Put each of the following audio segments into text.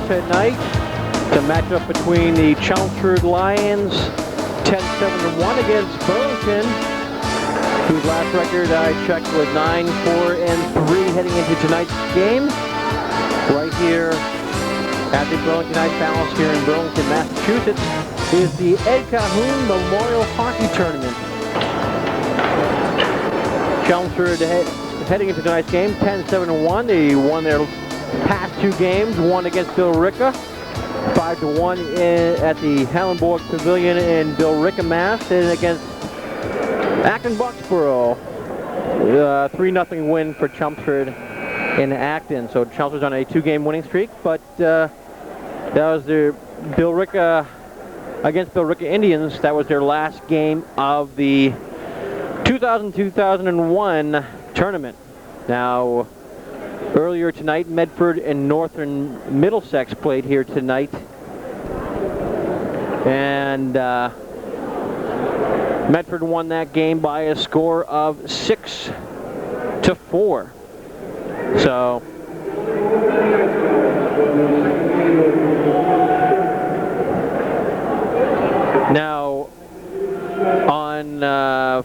tonight. It's a matchup between the Chelmsford Lions, 10-7-1 against Burlington, whose last record I checked was 9-4-3 heading into tonight's game. Right here at the Burlington Ice Palace here in Burlington, Massachusetts, is the Ed Cahoon Memorial Hockey Tournament. Chelmsford heading into tonight's game, 10-7-1. They won their past two games, one against Billerica, 5-1 at the Hallenborg Pavilion in Billerica, Mass, and against Acton-Boxborough, 3-0 win for Chelmsford in Acton. So Chelmsford's on a two-game winning streak, but that was their Billerica against Billerica Indians. That was their last game of the 2000-2001 tournament. Now, earlier tonight, Medford and Northern Middlesex played here tonight, and Medford won that game by a score of 6-4. So now on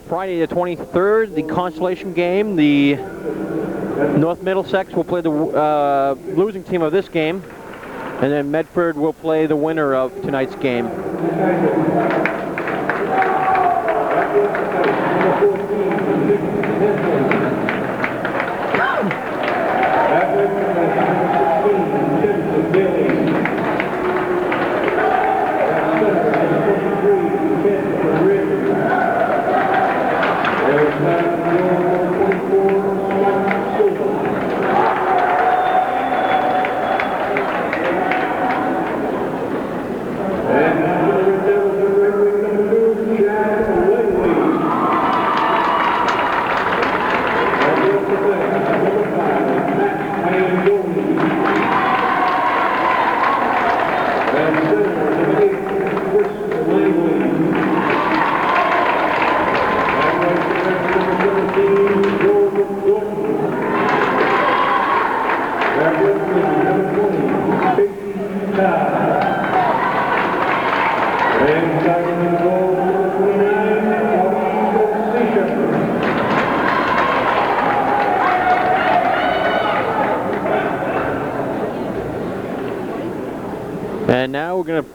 Friday the 23rd, the consolation game, the North Middlesex will play the losing team of this game, and then Medford will play the winner of tonight's game. And now we're going to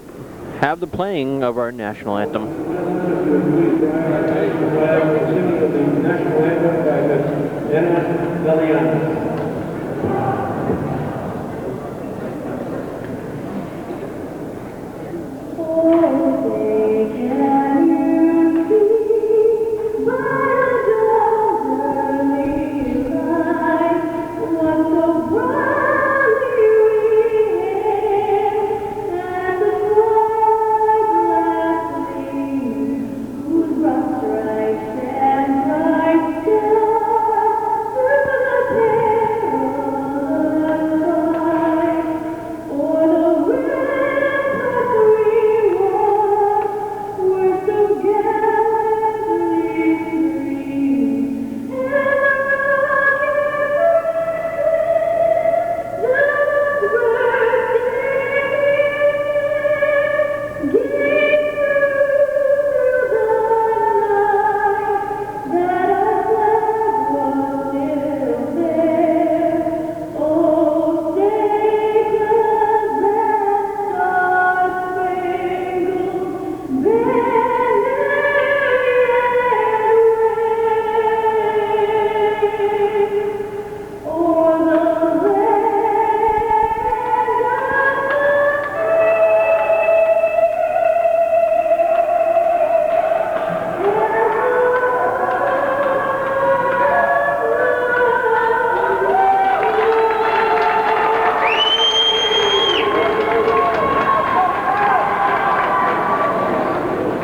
have the playing of our national anthem.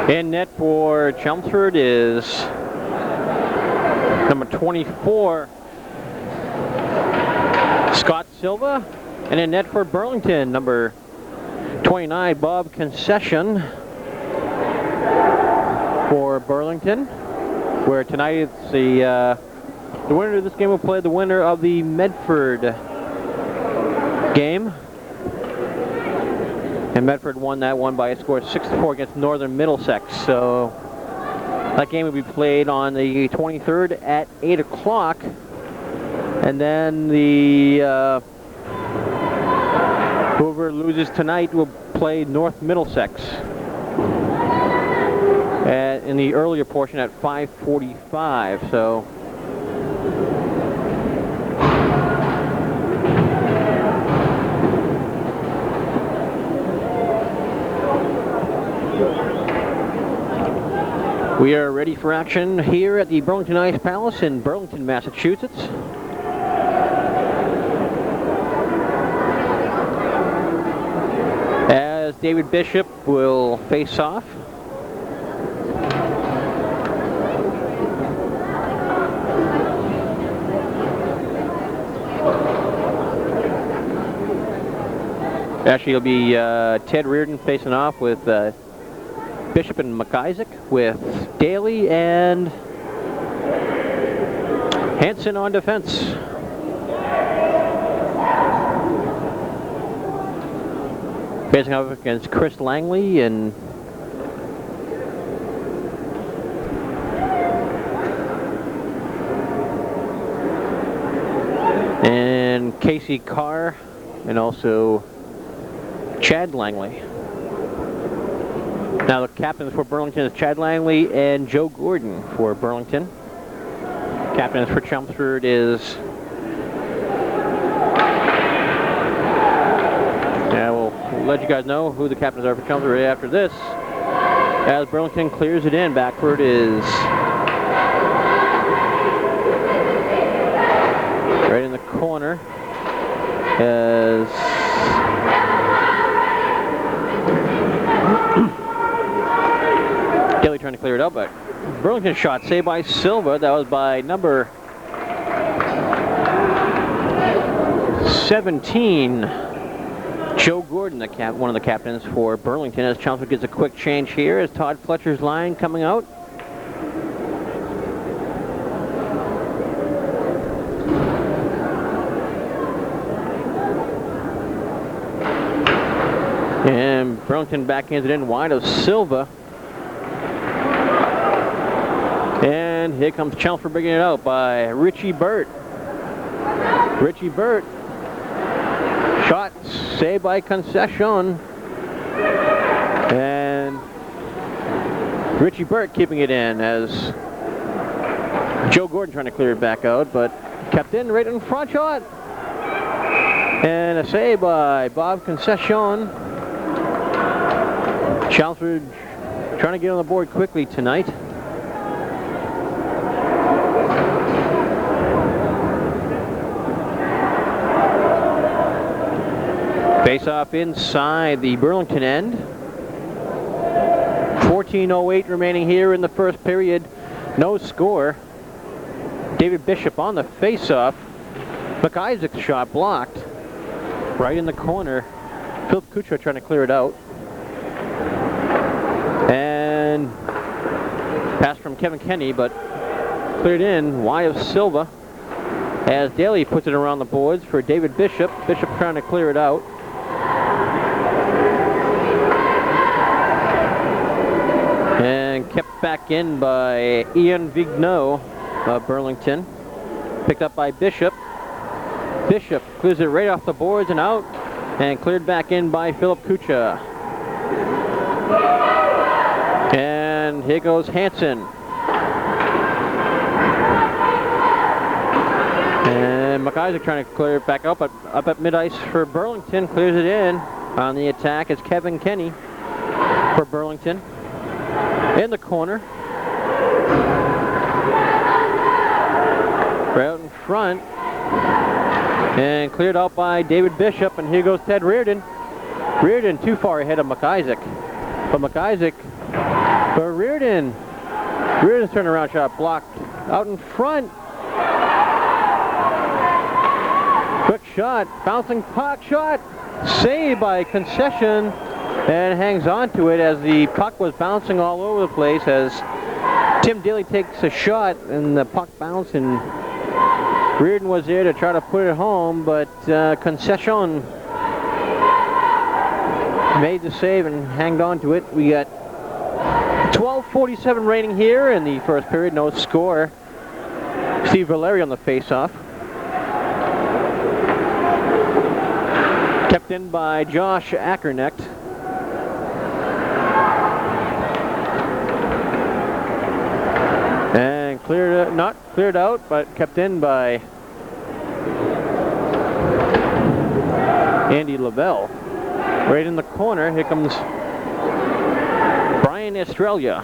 In net for Chelmsford is number 24, Scott Silva. And in net for Burlington, number 29, Bob Concession for Burlington, where tonight it's the winner of this game will play the winner of the Medford game. And Medford won that one by a score of 6-4 against Northern Middlesex. So that game will be played on the 23rd at 8 o'clock. And then the whoever loses tonight will play North Middlesex in the earlier portion at 5:45. So we are ready for action here at the Burlington Ice Palace in Burlington, Massachusetts. As David Bishop will face off. Actually, it'll be Ted Reardon facing off with Bishop and McIsaac, with Daly and Hansen on defense. Facing off against Chris Langley and Casey Carr, and also Chad Langley. Now the captains for Burlington is Chad Langley and Joe Gordon for Burlington. Captains for Chelmsford is... Yeah, we'll let you guys know who the captains are for Chelmsford right after this. As Burlington clears it in, Backford is right in the corner. As Daly trying to clear it out, but Burlington shot saved by Silva. That was by number 17, Joe Gordon, one of the captains for Burlington, as Chelmsford gets a quick change here as Todd Fletcher's line coming out. And Burlington backhands it in wide of Silva. And here comes Chelmsford bringing it out by Richie Burt. Richie Burt. Shot saved by Concession. And Richie Burt keeping it in as Joe Gordon trying to clear it back out, but kept in right in front shot. And a save by Bob Concession. Chelmsford trying to get on the board quickly tonight. Face off inside the Burlington end. 14:08 remaining here in the first period. No score. David Bishop on the face-off. McIsaac's shot blocked. Right in the corner. Philip Kuchar trying to clear it out. And pass from Kevin Kenny, but cleared in wide of Silva. As Daly puts it around the boards for David Bishop. Bishop trying to clear it out. And kept back in by Ian Vigneault of Burlington. Picked up by Bishop. Bishop clears it right off the boards and out. And cleared back in by Philip Kuchar. And here goes Hansen. And McIsaac trying to clear it back up at mid-ice for Burlington. Clears it in. On the attack is Kevin Kenny for Burlington. In the corner. Right out in front. And cleared out by David Bishop. And here goes Ted Reardon. Reardon too far ahead of McIsaac. But McIsaac for Reardon. Reardon's turnaround shot blocked out in front. Quick shot, bouncing puck shot, saved by Concession, and hangs on to it as the puck was bouncing all over the place as Tim Daly takes a shot and the puck bounced, and Reardon was there to try to put it home, but Concession made the save and hanged on to it. We got 12:47 remaining here in the first period, no score. Steve Valeri on the face-off. Kept in by Josh Ackernecht. And not cleared out, but kept in by Andy Lavelle. Right in the corner, here comes Brian Estrella.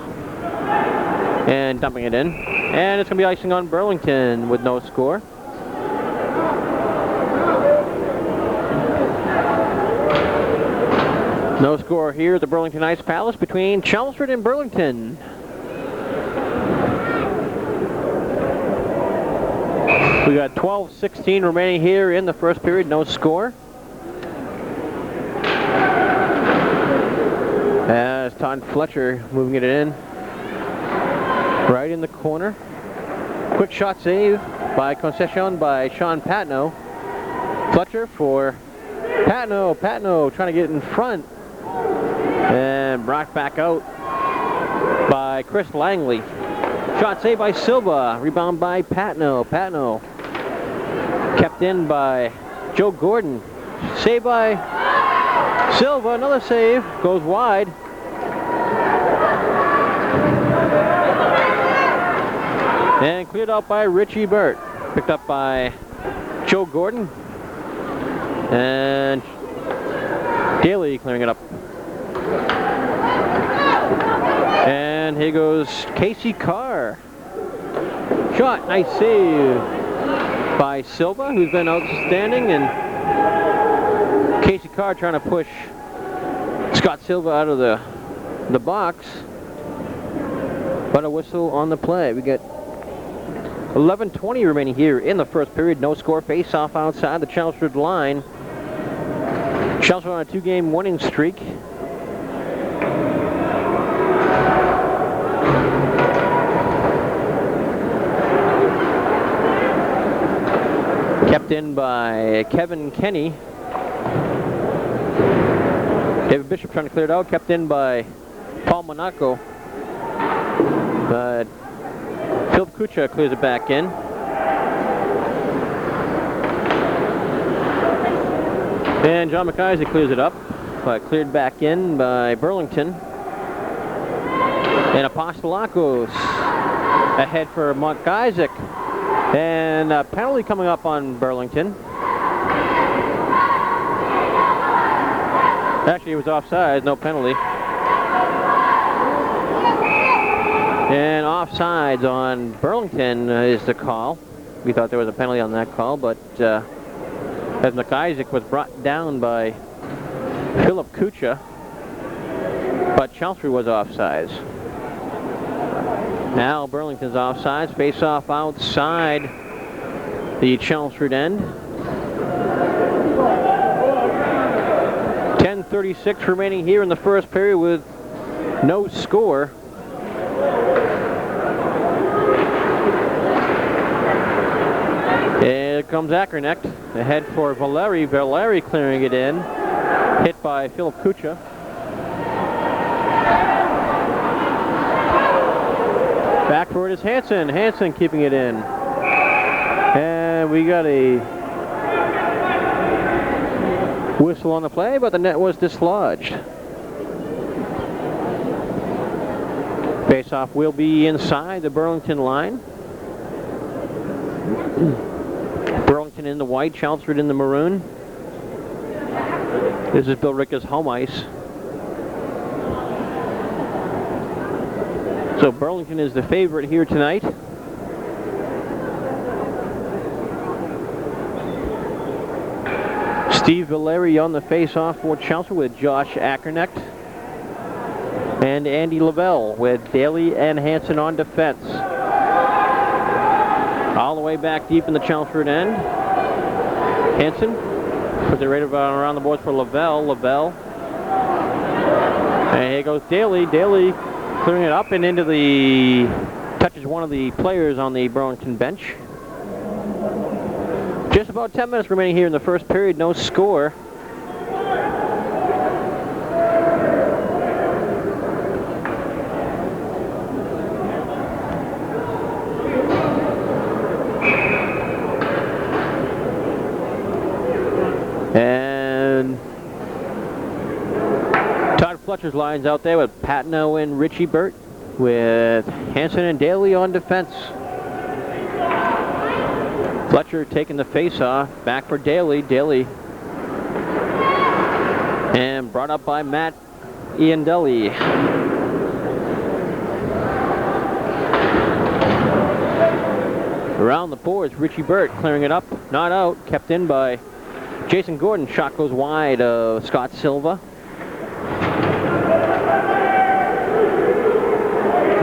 And dumping it in. And it's going to be icing on Burlington with no score. No score here at the Burlington Ice Palace between Chelmsford and Burlington. We got 12:16 remaining here in the first period, no score. As Todd Fletcher moving it in. Right in the corner. Quick shot save by Concession by Sean Patno. Fletcher for Patno. Patno trying to get in front. And brought back out by Chris Langley. Shot saved by Silva. Rebound by Patno. Patno kept in by Joe Gordon. Saved by Silva. Another save. Goes wide. And cleared out by Richie Burt. Picked up by Joe Gordon. And Daly clearing it up. And here goes Casey Carr. Shot, nice save by Silva, who's been outstanding. And Casey Carr trying to push Scott Silva out of the box. But a whistle on the play. We got 11:20 remaining here in the first period. No score. Face-off outside the Chelmsford line. Chelmsford on a 2-game winning streak. Kept in by Kevin Kenny. David Bishop trying to clear it out. Kept in by Paul Monaco. But Philip Kucha clears it back in. And John McIsaac clears it up, but cleared back in by Burlington. And Apostolakos ahead for McIsaac. And a penalty coming up on Burlington. Actually, it was offside, no penalty. And offsides on Burlington is the call. We thought there was a penalty on that call, but as McIsaac was brought down by Philip Kucha, but Chelmsford was offsides. Now Burlington's offsides, face off outside the Chelmsford end. 10:36 remaining here in the first period with no score. Here comes Ackernecht, ahead for Valeri. Valeri clearing it in. Hit by Philip Kucha. Back for it is Hansen. Hansen keeping it in. And we got a whistle on the play, but the net was dislodged. Face-off will be inside the Burlington line. Burlington in the white, Chelmsford in the maroon. This is Bill Ricka's home ice. So Burlington is the favorite here tonight. Steve Valeri on the face-off for Chelmsford with Josh Ackernecht. And Andy Lavelle with Daly and Hansen on defense. All the way back deep in the Chelmsford end. Hansen puts it right around the boards for Lavelle. Lavelle. And here goes Daly. Daly clearing it up and into the... touches one of the players on the Burlington bench. Just about 10 minutes remaining here in the first period. No score. Fletcher's lines out there with Patno and Richie Burt, with Hansen and Daly on defense. Fletcher taking the face-off, back for Daly. Daly. And brought up by Matt Iandelli. Around the boards, Richie Burt clearing it up, not out, kept in by Jason Gordon. Shot goes wide of Scott Silva.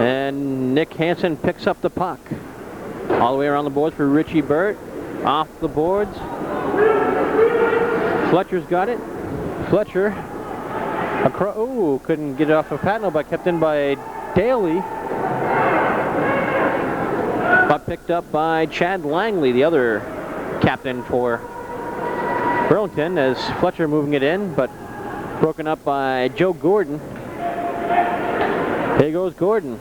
And Nick Hansen picks up the puck. All the way around the boards for Richie Burt. Off the boards. Fletcher's got it. Fletcher. Ooh, couldn't get it off of Patno, but kept in by Daly. But picked up by Chad Langley, the other captain for Burlington, as Fletcher moving it in, but broken up by Joe Gordon. Here goes Gordon.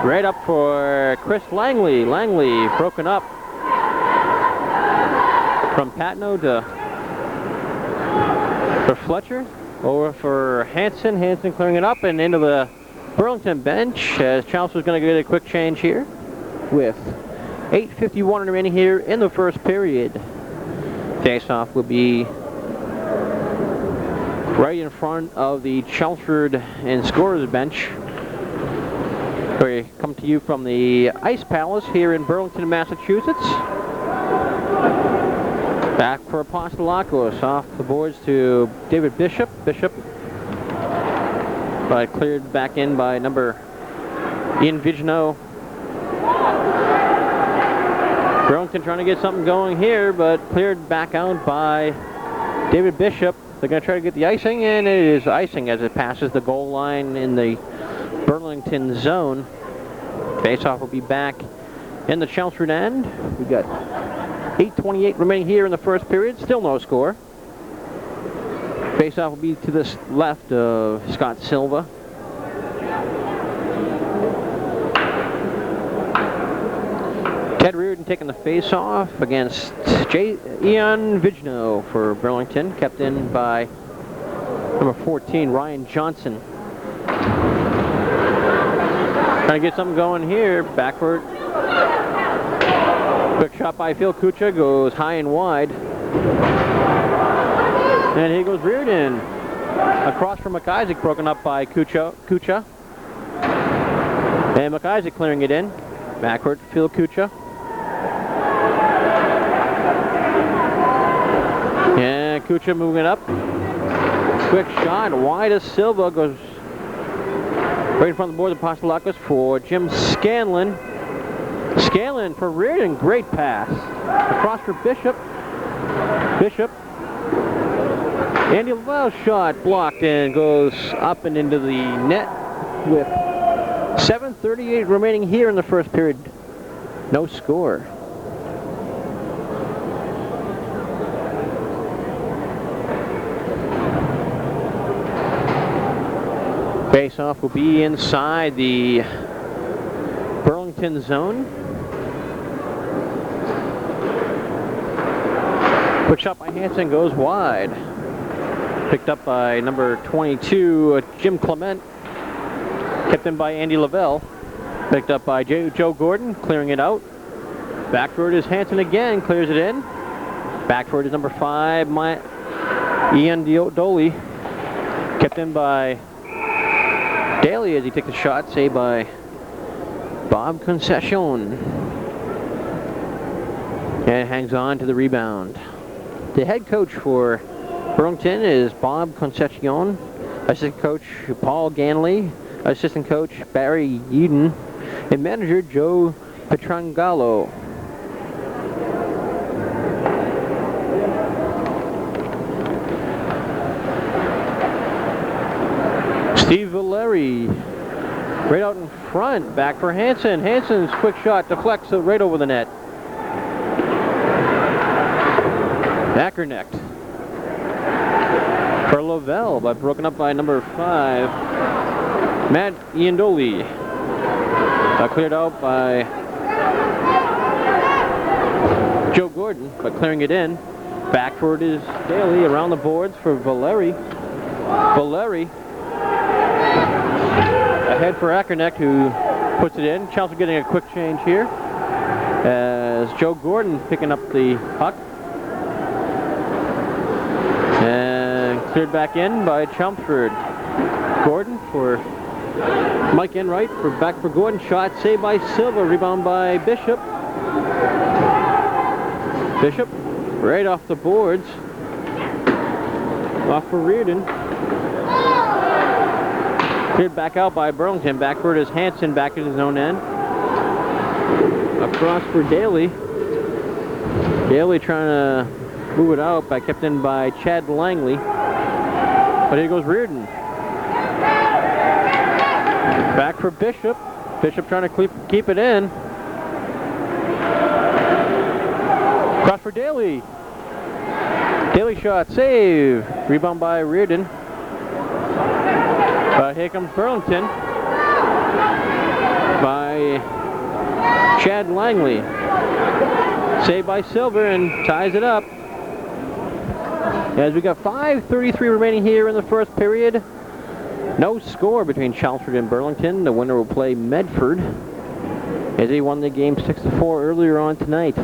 Right up for Chris Langley. Langley broken up from Patno for Fletcher. Over for Hansen. Hansen clearing it up and into the Burlington bench, as Chalmers was going to get a quick change here with 8:51 remaining here in the first period. Face-off will be right in front of the Chelmsford and scorers bench. We come to you from the Ice Palace here in Burlington, Massachusetts. Back for Apostolakos, off the boards to David Bishop. Bishop, but cleared back in by number Ian Vigino. Burlington trying to get something going here, but cleared back out by David Bishop. They're going to try to get the icing, and it is icing as it passes the goal line in the Burlington zone. Face-off will be back in the Chelmsford end. We've got 8:28 remaining here in the first period. Still no score. Face-off will be to the left of Scott Silva. Ted Reardon taking the face-off against Ian Vigino for Burlington. Kept in by number 14, Ryan Johnson. Trying to get something going here. Backward. Quick shot by Phil Kucha. Goes high and wide. And here goes Reardon. Across from McIsaac. Broken up by Kucha. And McIsaac clearing it in. Backward. Phil Kucha. And Kucha moving it up. Quick shot. Wide as Silva. Goes right in front of the board of Apostolakos for Jim Scanlon. Scanlon for Reardon. Great pass. Across for Bishop. Bishop. Andy Lavelle's shot blocked and goes up and into the net with 7:38 remaining here in the first period. No score. Face-off will be inside the Burlington zone. Quick shot by Hansen goes wide. Picked up by number 22, Jim Clement. Kept in by Andy Lavelle. Picked up by Joe Gordon, clearing it out. Backward is Hansen again, clears it in. Backward is number 5, Ian Doley. Kept in by Daly as he takes a shot, saved by Bob Concession. And hangs on to the rebound. The head coach for Burlington is Bob Concession. Assistant coach Paul Ganley. Assistant coach Barry Eden. And manager Joe Petrangallo. Steve Valeri, right out in front, back for Hansen. Hansen's quick shot deflects right over the net. Backernecked for Lavelle, but broken up by number 5, Matt Iandoli. Cleared out by Joe Gordon, but clearing it in. Backward is Daly around the boards for Valeri. Valeri ahead for Ackerneck, who puts it in. Chelmsford getting a quick change here as Joe Gordon picking up the puck. And cleared back in by Chelmsford. Gordon for Mike Enright back for Gordon. Shot saved by Silva. Rebound by Bishop. Bishop right off the boards. Off for Reardon. Cleared back out by Burlington. Backward is Hanson back at his own end. Across for Daly. Daly trying to move it out, but kept in by Chad Langley. But here goes Reardon. Back for Bishop. Bishop trying to keep it in. Cross for Daly. Daly shot, save. Rebound by Reardon. But here comes Burlington by Chad Langley. Saved by Silver and ties it up. As we got 5:33 remaining here in the first period. No score between Chelmsford and Burlington. The winner will play Medford as they won the game 6-4 earlier on tonight.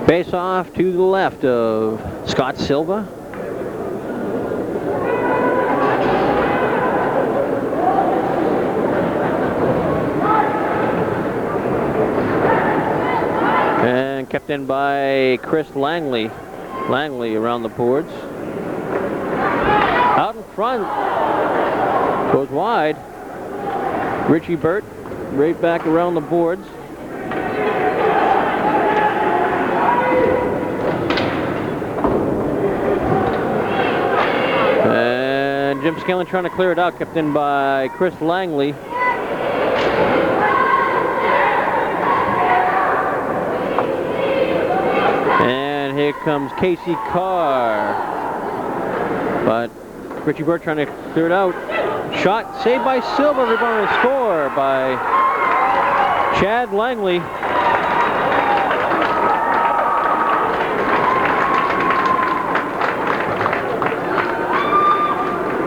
Face off to the left of Scott Silva. And kept in by Chris Langley. Langley around the boards. Out in front. Goes wide. Richie Burt right back around the boards. And Jim Scanlon trying to clear it out. Kept in by Chris Langley. Here comes Casey Carr. But Richie Burt trying to clear it out. Shot saved by Silva. Rebound and score by Chad Langley.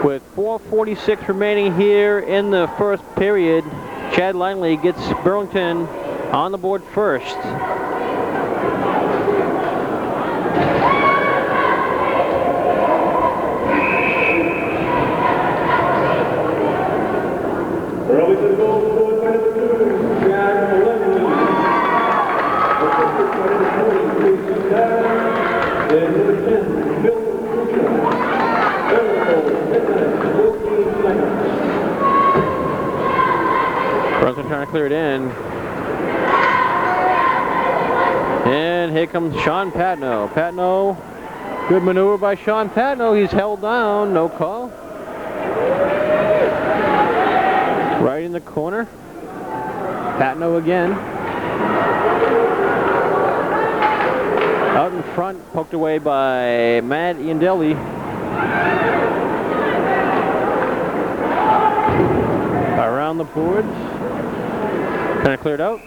With 4:46 remaining here in the first period, Chad Langley gets Burlington on the board first. Burlington trying to clear it in. And here comes Sean Patno. Patno, good maneuver by Sean Patno. He's held down, no call. Right in the corner. Patno again. Out in front, poked away by Matt Iandelli. Around the boards. Kind of cleared out.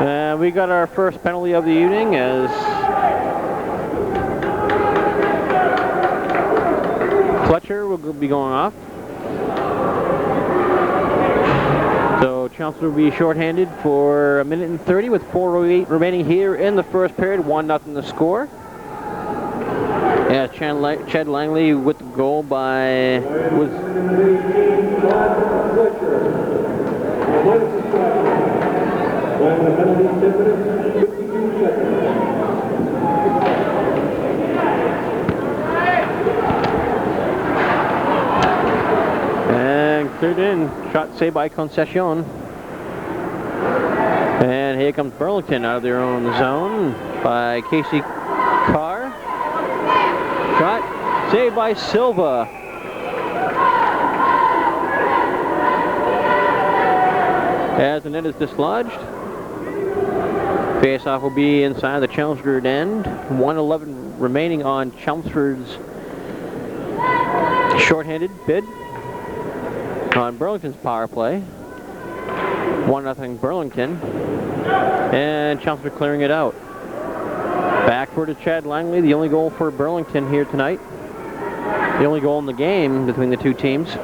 And we got our first penalty of the evening as Fletcher will be going off. So Chelmsford will be shorthanded for 1:30 with 4:08 remaining here in the first period. 1-0 the score. Yeah, Chad Langley with the goal by and cleared in. Shot saved by Concession. And here comes Burlington out of their own zone by Casey Carr. Shot saved by Silva. As the net is dislodged. Face-off will be inside the Chelmsford end. 1:11 remaining on Chelmsford's shorthanded bid on Burlington's power play. 1-0 Burlington. And Chelmsford clearing it out. Back for to Chad Langley, the only goal for Burlington here tonight. The only goal in the game between the two teams.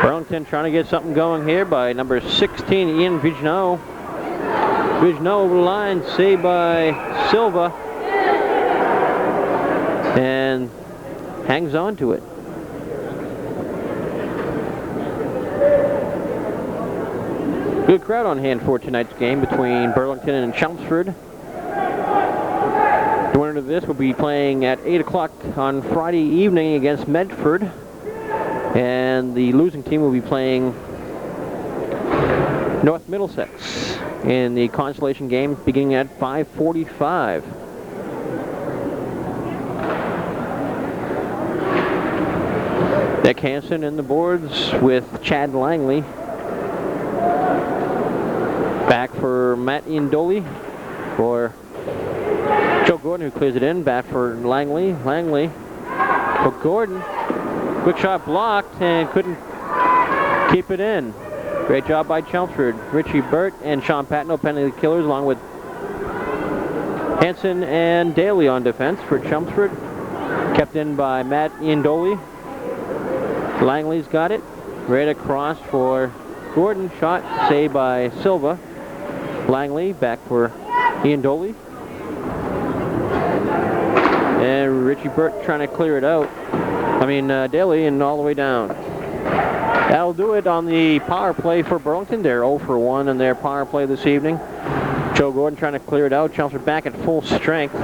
Burlington trying to get something going here by number 16, Ian Vigneault. Vigneault over the line, saved by Silva. And hangs on to it. Good crowd on hand for tonight's game between Burlington and Chelmsford. The winner of this will be playing at 8 o'clock on Friday evening against Medford. And the losing team will be playing North Middlesex in the consolation game beginning at 5:45. Nick Hansen in the boards with Chad Langley. Back for Matt Iandoli for Joe Gordon, who clears it in. Back for Langley. Langley for Gordon. Quick shot blocked and couldn't keep it in. Great job by Chelmsford. Richie Burt and Sean Patno, penalty killers, along with Hansen and Daly on defense for Chelmsford. Kept in by Matt Iandoli. Langley's got it. Right across for Gordon. Shot saved by Silva. Langley back for Iandoli. And Richie Burt trying to clear it out. Daly, and all the way down. That'll do it on the power play for Burlington. They're 0 for 1 in their power play this evening. Joe Gordon trying to clear it out. Chelmsford back at full strength.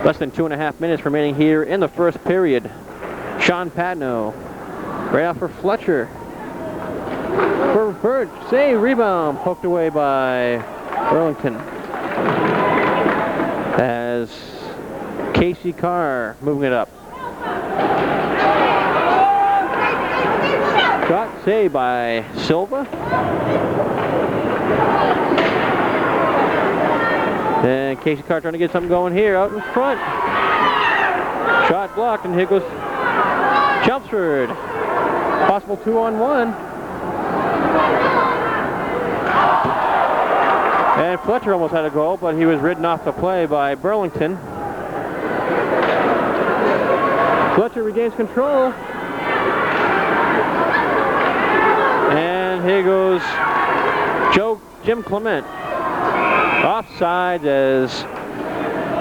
Less than 2.5 minutes remaining here in the first period. Sean Patno. Right out for Fletcher. For Burt. Save, rebound. Poked away by Burlington. As Casey Carr moving it up. Shot saved by Silva. And Casey Carr trying to get something going here out in front. Shot blocked, and here goes Chelmsford. Possible 2-on-1. And Fletcher almost had a goal, but he was ridden off the play by Burlington. Fletcher regains control. And here goes Jim Clement. Offside as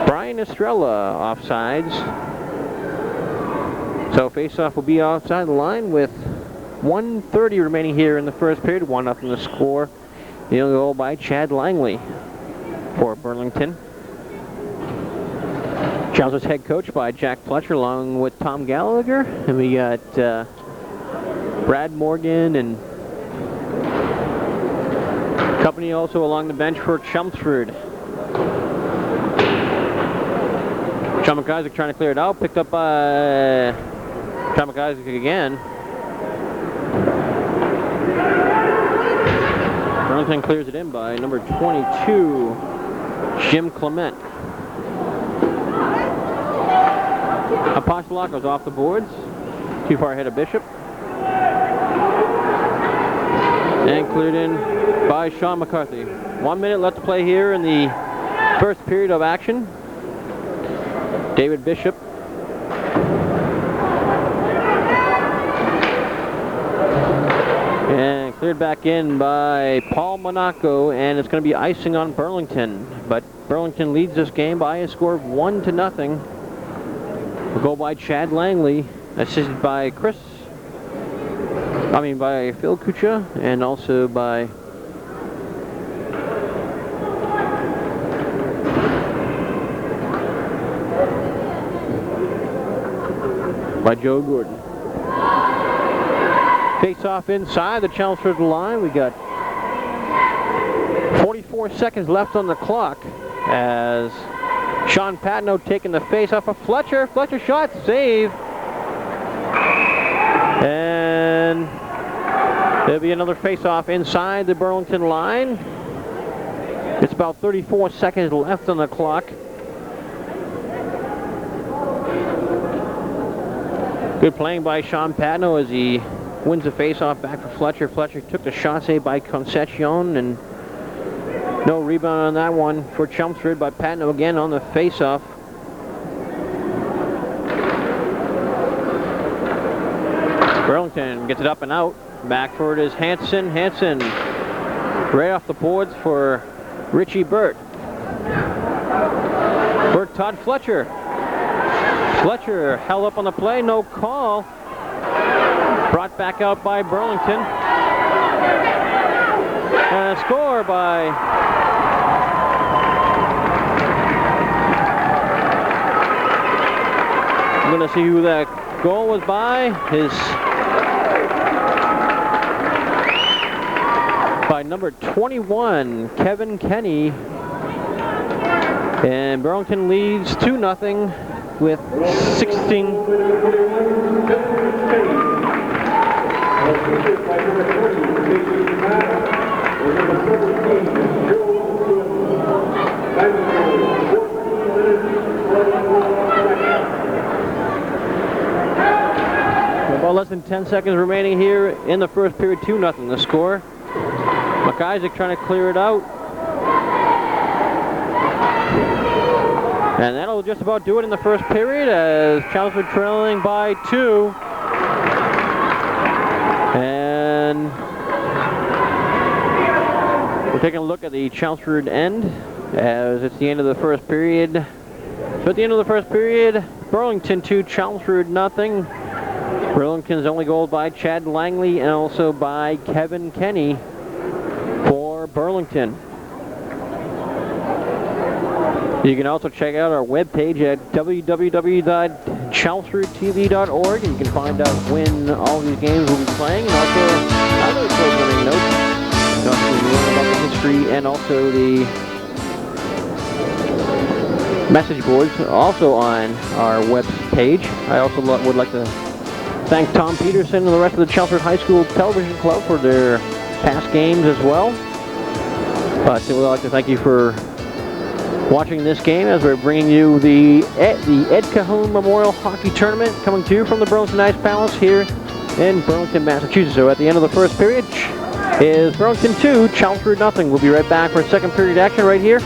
Brian Estrella offsides. So faceoff will be outside the line with 1:30 remaining here in the first period. 1-0 the score. The only goal by Chad Langley for Burlington. Chelmsford's head coach by Jack Fletcher along with Tom Gallagher. And we got Brad Morgan and company also along the bench for Chelmsford. John McIsaac trying to clear it out. Picked up by John McIsaac again. Burlington clears it in by number 22, Jim Clement. Apostolak goes off the boards. Too far ahead of Bishop. And cleared in by Sean McCarthy. 1 minute left to play here in the first period of action. David Bishop. And cleared back in by Paul Monaco, and it's going to be icing on Burlington. But Burlington leads this game by a score of 1-0. A goal by Chad Langley, assisted by by Phil Kucha, and also by Joe Gordon. Face off inside the Chelmsford line. We got 44 seconds left on the clock as Sean Patno taking the face off of Fletcher. Fletcher shot, save. And there'll be another face off inside the Burlington line. It's about 34 seconds left on the clock. Good playing by Sean Patno as he wins the face-off back for Fletcher. Fletcher took the shot saved by Concession, and no rebound on that one for Chelmsford, but Patno again on the face-off. Burlington gets it up and out. Back for it is Hansen. Hansen right off the boards for Richie Burt. Burt Todd Fletcher. Fletcher held up on the play, no call. Brought back out by Burlington. And a score by I'm going to see who that goal was by. By number 21, Kevin Kenny. And Burlington leads 2-0 with 16. About less than 10 seconds remaining here in the first period. 2-0 the score. McIsaac trying to clear it out. And that'll just about do it in the first period as Chelmsford trailing by 2. And we're taking a look at the Chelmsford end as it's the end of the first period. So at the end of the first period, Burlington 2, Chelmsford nothing. Burlington's only goal by Chad Langley and also by Kevin Kenny for Burlington. You can also check out our webpage at www.chelmsfordtv.org, and you can find out when all these games will be playing and also other programming notes. You can also learn about the history and also the message boards also on our webpage. I also would like to thank Tom Peterson and the rest of the Chelmsford High School Television Club for their past games as well. But I would like to thank you for watching this game as we're bringing you the Ed Cahoon Memorial Hockey Tournament coming to you from the Burlington Ice Palace here in Burlington, Massachusetts. So at the end of the first period is Burlington 2, Chelmsford nothing. We'll be right back for second period action right here.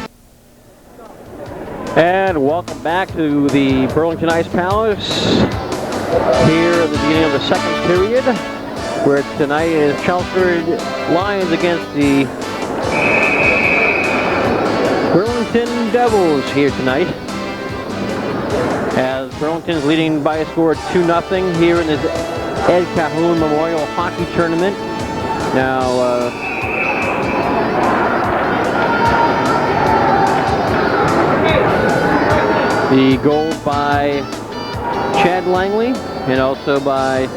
And welcome back to the Burlington Ice Palace here at the beginning of the second period, where tonight is Chelmsford Lions against the Burlington Devils here tonight. As Burlington's leading by a score of 2-0 here in this Ed Cahoon Memorial Hockey Tournament. Now, the goal by Chad Langley and also by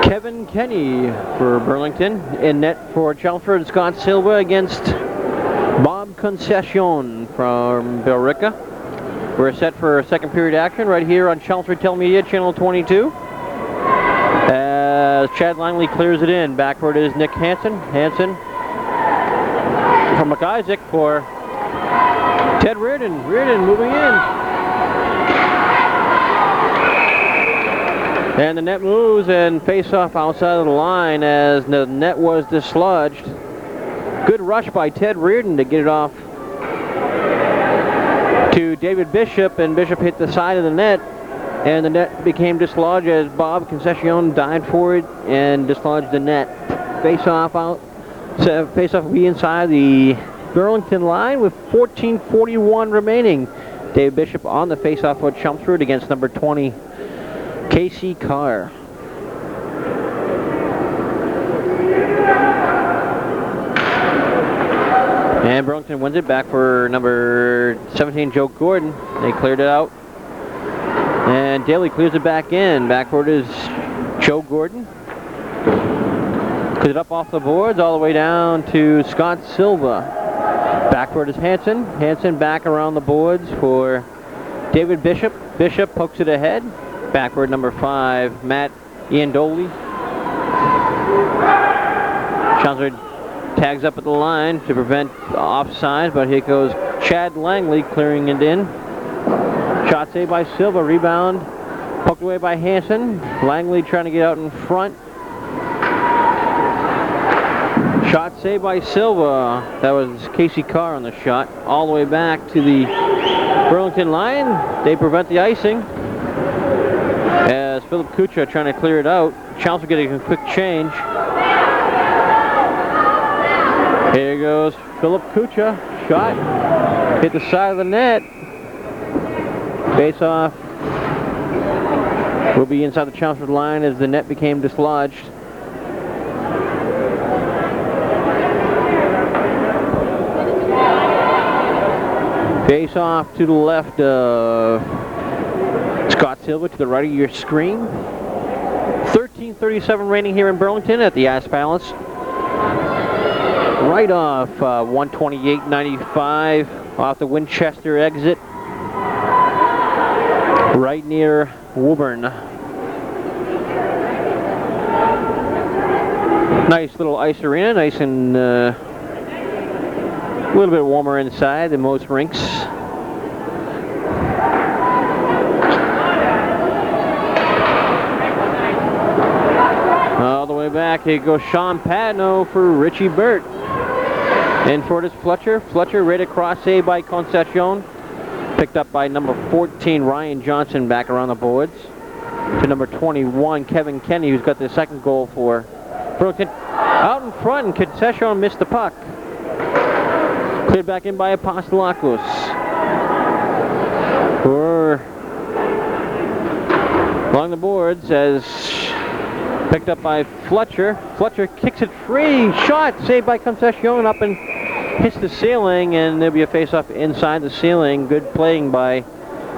Kevin Kenny for Burlington. In net for Chelmsford, Scott Silva against Bob Concession from Billerica. We're set for second period action right here on Chelmsford Telemedia, Channel 22. As Chad Langley clears it in. Backward is Nick Hansen. Hansen from McIsaac for Ted Reardon. Reardon moving in. And the net moves and face off outside of the line as the net was dislodged. Good rush by Ted Reardon to get it off to David Bishop, and Bishop hit the side of the net, and the net became dislodged as Bob Concession dived for it and dislodged the net. Face off out. So face off will be inside the Burlington line with 14:41 remaining. David Bishop on the face off for Chelmsford against number 20, Casey Carr. And Burlington wins it back for number 17, Joe Gordon. They cleared it out. And Daly clears it back in. Backward is Joe Gordon. Cleared it up off the boards all the way down to Scott Silva. Backward is Hansen. Hansen back around the boards for David Bishop. Bishop pokes it ahead. Backward number 5, Matt Iandoli. Chelmsford tags up at the line to prevent offside, but here goes Chad Langley clearing it in. Shot saved by Silva. Rebound poked away by Hansen. Langley trying to get out in front. Shot saved by Silva. That was Casey Carr on the shot. All the way back to the Burlington line. They prevent the icing. As Philip Kucha trying to clear it out. Chalmers getting a quick change. Here goes Philip Kucha. Shot. Hit the side of the net. Face off. Will be inside the Chelmsford line as the net became dislodged. Face off to the left of Scott Silva, to the right of your screen. 13:37 remaining here in Burlington at the Ice Palace. Right off 128.95 off the Winchester exit. Right near Woburn. Nice little ice arena, nice and a little bit warmer inside than most rinks. All the way back, here goes Sean Patno for Richie Burt. In for it is Fletcher. Fletcher rated cross save by Concepcion. Picked up by number 14, Ryan Johnson, back around the boards. To number 21, Kevin Kenny, who's got the second goal for Burlington. Out in front, and Concepcion missed the puck. Cleared back in by Apostolakos. Along the boards as picked up by Fletcher. Fletcher kicks it free. Shot saved by Concepcion, up and hits the ceiling, and there'll be a face-off inside the ceiling. Good playing by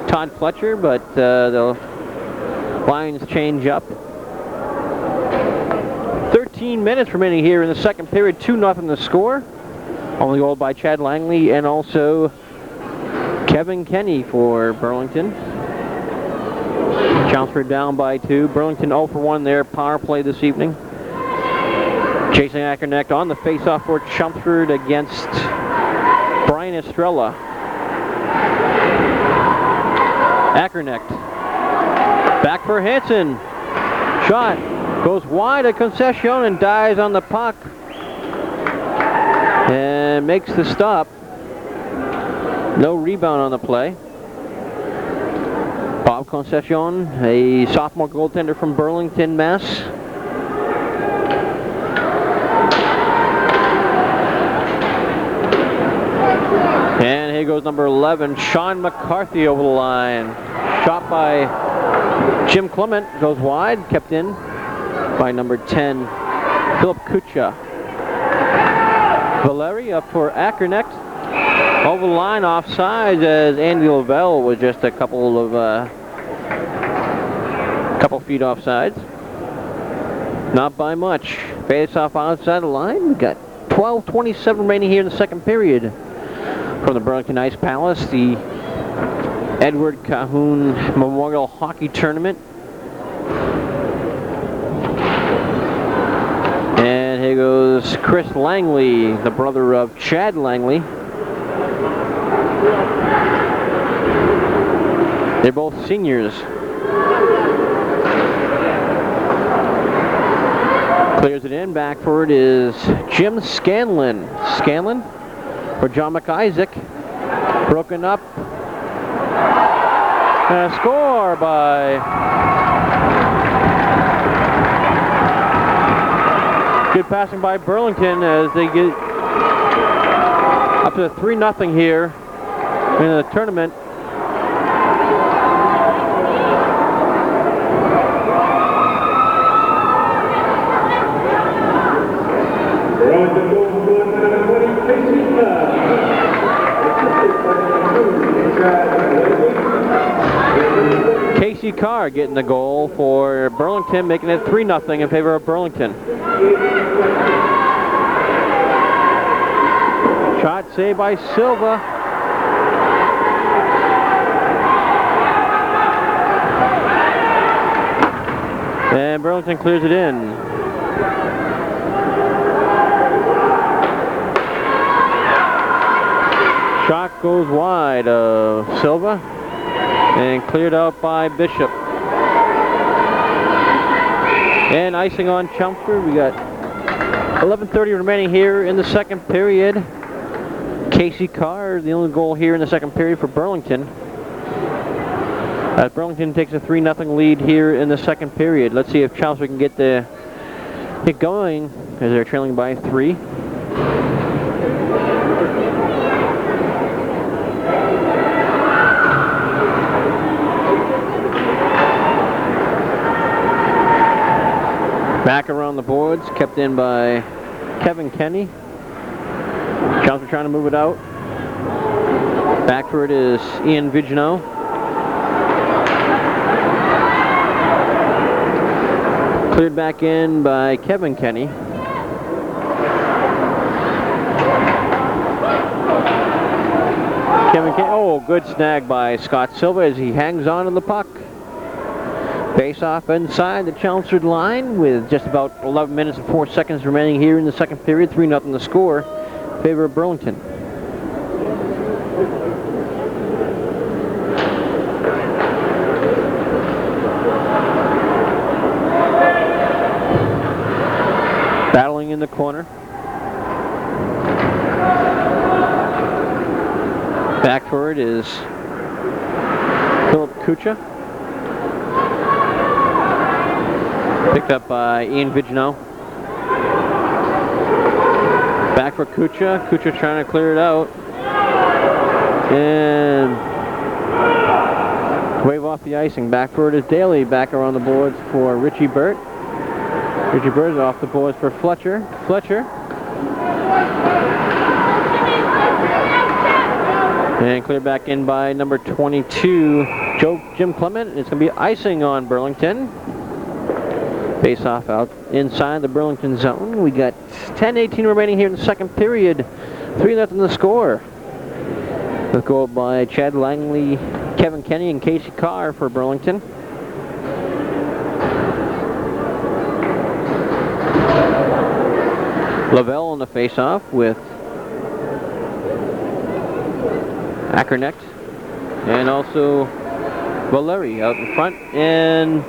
Todd Fletcher, but the Lions change up. 13 minutes remaining here in the second period. 2-0 the score. Only goal by Chad Langley and also Kevin Kenny for Burlington. Chelmsford down by 2. Burlington 0 for 1 their power play this evening. Jason Ackernecht on the face-off for Chelmsford against Brian Estrella. Ackernecht. Back for Hansen. Shot. Goes wide at Concepcion and dies on the puck. And makes the stop. No rebound on the play. Bob Concepcion, a sophomore goaltender from Burlington, Mass. And here goes number 11, Sean McCarthy over the line. Shot by Jim Clement, goes wide, kept in by number 10, Philip Kucha. Valeri up for Ackernecht. Over the line offsides as Andy Lavelle was just a couple feet offsides. Not by much. Face off outside the line. We got 12:27 remaining here in the second period. From the Burlington Ice Palace, the Edward Cahoon Memorial Hockey Tournament. And here goes Chris Langley, the brother of Chad Langley. They're both seniors. Clears it in. Back for it is Jim Scanlon. Scanlon for John McIsaac. Broken up. And a score by good passing by Burlington as they get up to 3-0 here in the tournament. Casey Carr getting the goal for Burlington, making it 3-0 in favor of Burlington. Shot saved by Silva. And Burlington clears it in. Shot goes wide of Silva. And cleared out by Bishop. And icing on Chelmsford. We got 11:30 remaining here in the second period. Casey Carr, the only goal here in the second period for Burlington. As Burlington takes a 3-0 lead here in the second period. Let's see if Chelmsford can get going as they're trailing by 3. Back around the boards, kept in by Kevin Kenny. Chelmsford trying to move it out. Back for it is Ian Vigino. Cleared back in by Kevin Kenny. Oh, good snag by Scott Silva as he hangs on to the puck. Face off inside the Chelmsford line with just about 11 minutes and 4 seconds remaining here in the second period. 3-0 the score in favor of Burlington. Battling in the corner. Back for it is Philip Kucha. Picked up by Ian Vigino. Back for Kucha. Kucha trying to clear it out. And wave off the icing. Back for it is Daly. Back around the boards for Richie Burt. Richie Burt is off the boards for Fletcher. And cleared back in by number 22, Jim Clement. It's going to be icing on Burlington. Face off out inside the Burlington zone. We got 10:18 remaining here in the second period. 3-0 the score. The goal by Chad Langley, Kevin Kenny, and Casey Carr for Burlington. Lavelle on the face-off with Ackernecht, and also Valeri out in front, and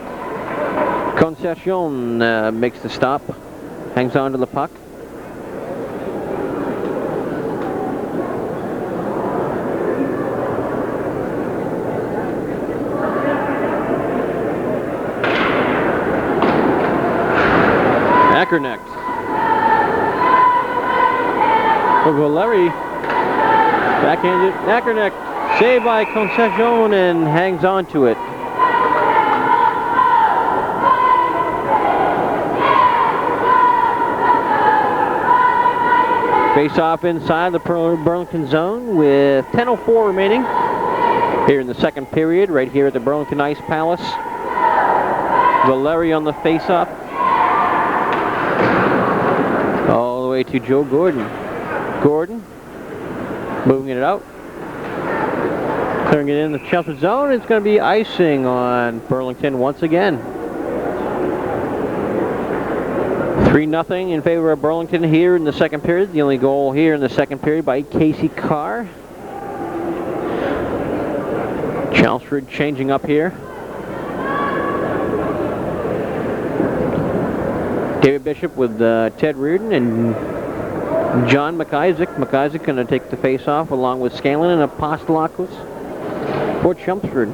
Concession makes the stop, hangs on to the puck. Ackernecht. For Valeri, backhanded. Ackernecht, saved by Concession, and hangs on to it. Face off inside the Burlington zone with 10:04 remaining here in the second period, right here at the Burlington Ice Palace. Valeri on the face off. All the way to Joe Gordon. Gordon moving it out. Clearing it in the Chelmsford zone. It's going to be icing on Burlington once again. 3-0 in favor of Burlington here in the second period. The only goal here in the second period by Casey Carr. Chelmsford changing up here. David Bishop with Ted Reardon and John McIsaac. McIsaac going to take the face-off along with Scanlon and Apostolakos for Chelmsford.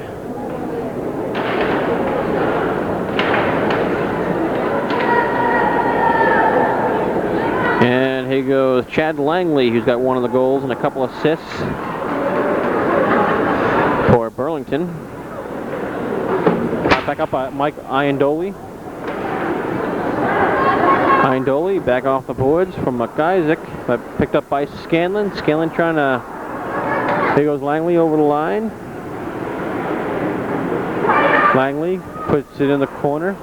And here goes Chad Langley, who's got one of the goals and a couple assists for Burlington. Back up by Mike Iandoli. Iandoli back off the boards from McIsaac, but picked up by Scanlon. Scanlon trying to, there goes Langley over the line. Langley puts it in the corner.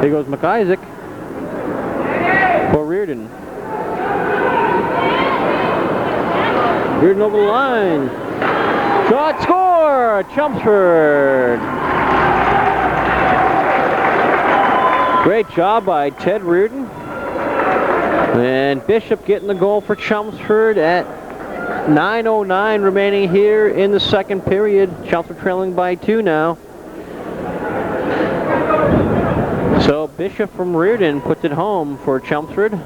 There goes McIsaac for Reardon. Reardon over the line. Shot, score! Chelmsford! Great job by Ted Reardon. And Bishop getting the goal for Chelmsford at 9:09 remaining here in the second period. Chelmsford trailing by 2 now. So Bishop from Reardon puts it home for Chelmsford.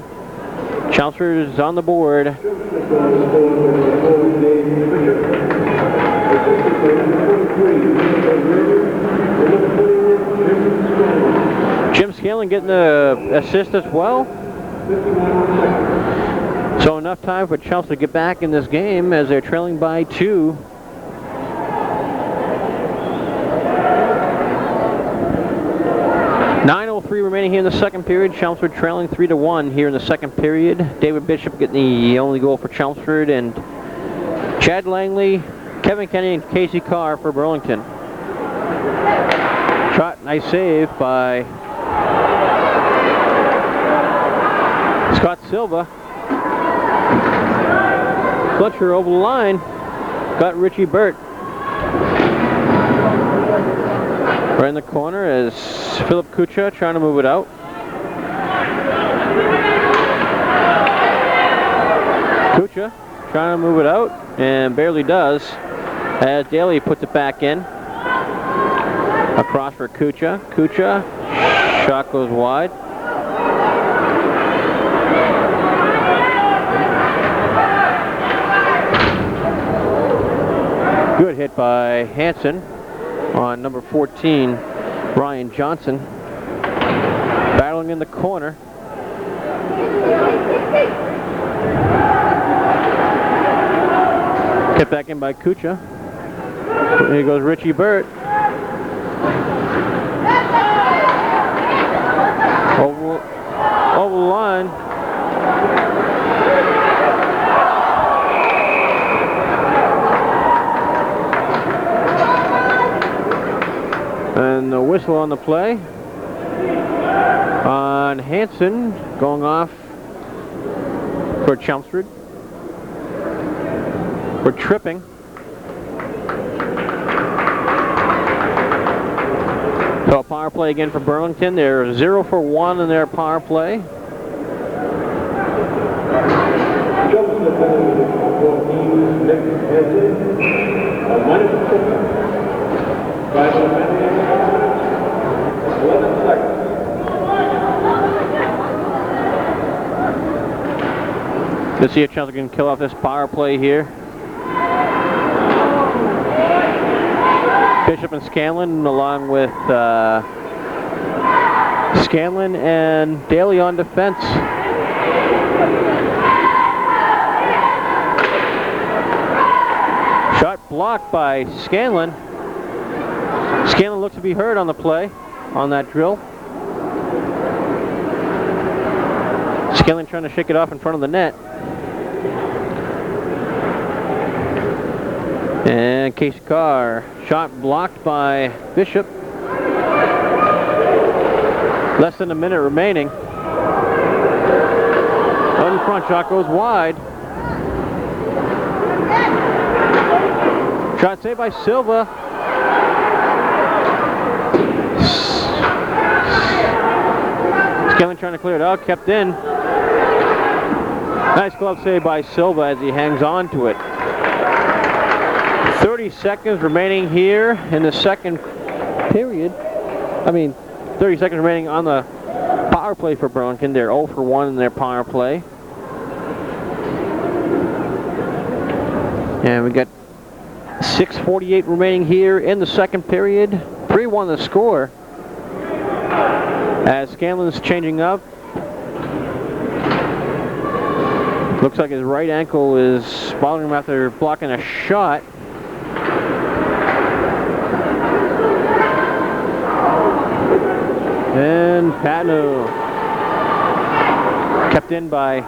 Chelmsford is on the board. Jim Scanlon getting the assist as well. So enough time for Chelmsford to get back in this game as they're trailing by 2. .9:03 remaining here in the second period. Chelmsford trailing 3-1 here in the second period. David Bishop getting the only goal for Chelmsford, and Chad Langley, Kevin Kennedy, and Casey Carr for Burlington. Shot, nice save by Scott Silva. Fletcher over the line, got Richie Burt. Right in the corner as Philip Kucha trying to move it out. Kucha trying to move it out and barely does as Daly puts it back in. Across for Kucha. Kucha, shot goes wide. Good hit by Hansen on number 14, Ryan Johnson. Battling in the corner. Kept back in by Kucha. Here goes Richie Burt. Over the line. And the whistle on the play on Hansen, going off for Chelmsford for tripping. So a power play again for Burlington. They're 0 for 1 in their power play. Let's see if Chelmsford can kill off this power play here. Bishop and Scanlon, along with Scanlon and Daly on defense. Shot blocked by Scanlon. Scanlon looks to be hurt on the play, on that drill. Scanlon trying to shake it off in front of the net. And Casey Carr, shot blocked by Bishop. Less than a minute remaining. Out in front, shot goes wide. Shot saved by Silva. Scanlon trying to clear it out, kept in. Nice glove save by Silva as he hangs on to it. 30 seconds remaining here in the second period. 30 seconds remaining on the power play for Burlington. They're 0 for 1 in their power play. And we got 6:48 remaining here in the second period. 3-1 the score. As Scanlon's changing up. Looks like his right ankle is bothering him after blocking a shot. And Patno kept in by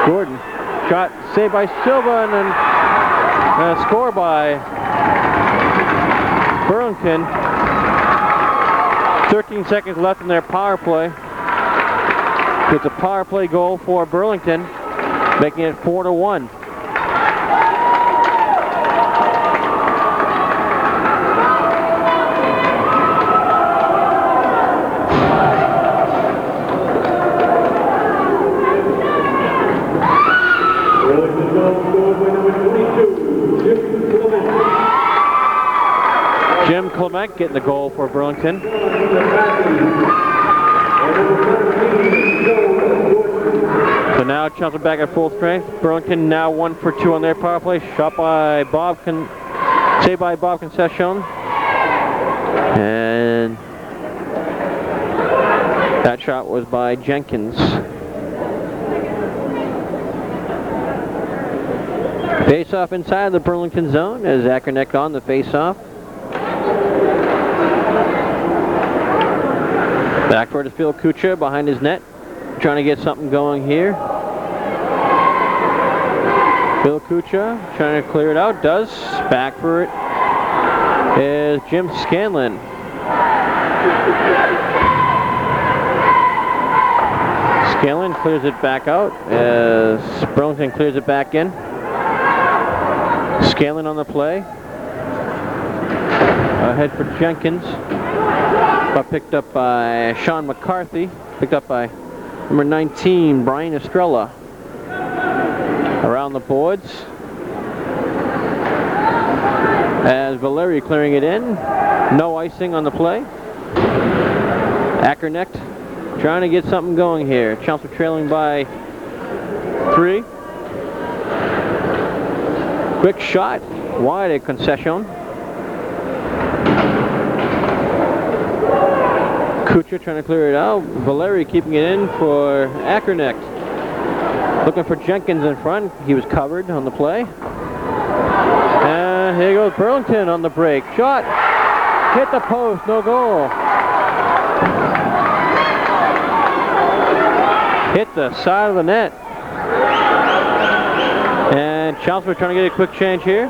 Gordon. Shot saved by Silva, and then a score by Burlington. 13 seconds left in their power play. It's a power play goal for Burlington, making it 4-1. Jim Clement getting the goal for Burlington. So now Chelmsford back at full strength. Burlington now 1 for 2 on their power play. Shot by saved by Bob Concession. And that shot was by Jenkins. Face-off inside the Burlington zone as Ackerneck on the face-off. Back for it is Phil Kucha behind his net, trying to get something going here. Phil Kucha trying to clear it out, does. Back for it is Jim Scanlon. Scanlon clears it back out as Burlington clears it back in. Scanlon on the play. Ahead for Jenkins. But picked up by Sean McCarthy. Picked up by number 19, Brian Estrella. Around the boards. As Valeri clearing it in. No icing on the play. Ackerneck trying to get something going here. Chelmsford trailing by 3. Quick shot. Wide at Concession. Kucha trying to clear it out. Valeri keeping it in for Ackerneck. Looking for Jenkins in front. He was covered on the play. And here goes Burlington on the break. Shot. Hit the post. No goal. Hit the side of the net. And Chelmsford trying to get a quick change here.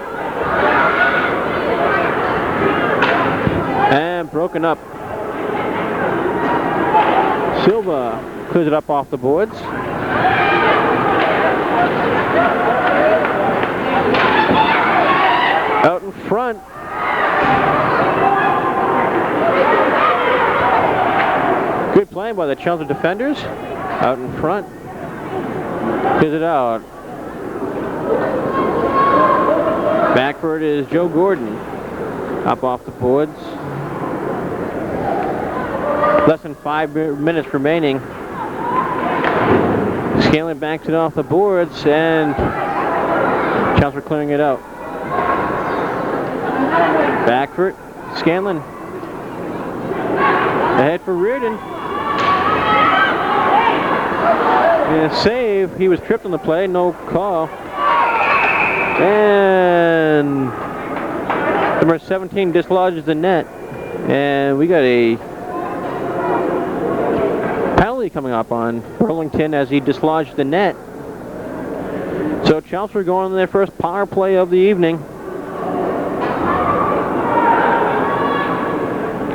And broken up. Silva clears it up off the boards. Out in front. Good playing by the Chelmsford defenders. Out in front. Clears it out. Back for it is Joe Gordon. Up off the boards. Less than 5 minutes remaining. Scanlon banks it off the boards and Chelmsford clearing it out. Back for it, Scanlon. Ahead for Reardon. And a save. He was tripped on the play, no call. And number 17 dislodges the net. And we got a penalty coming up on Burlington as he dislodged the net. So Chelmsford going on their first power play of the evening.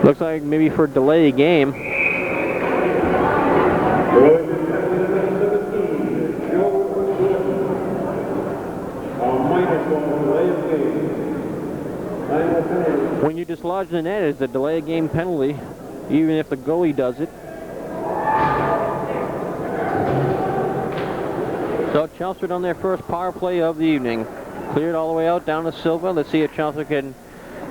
Looks like maybe for delay game. When you dislodge the net, it's a delay game penalty, even if the goalie does it. So Chelmsford on their first power play of the evening. Cleared all the way out down to Silva. Let's see if Chelmsford can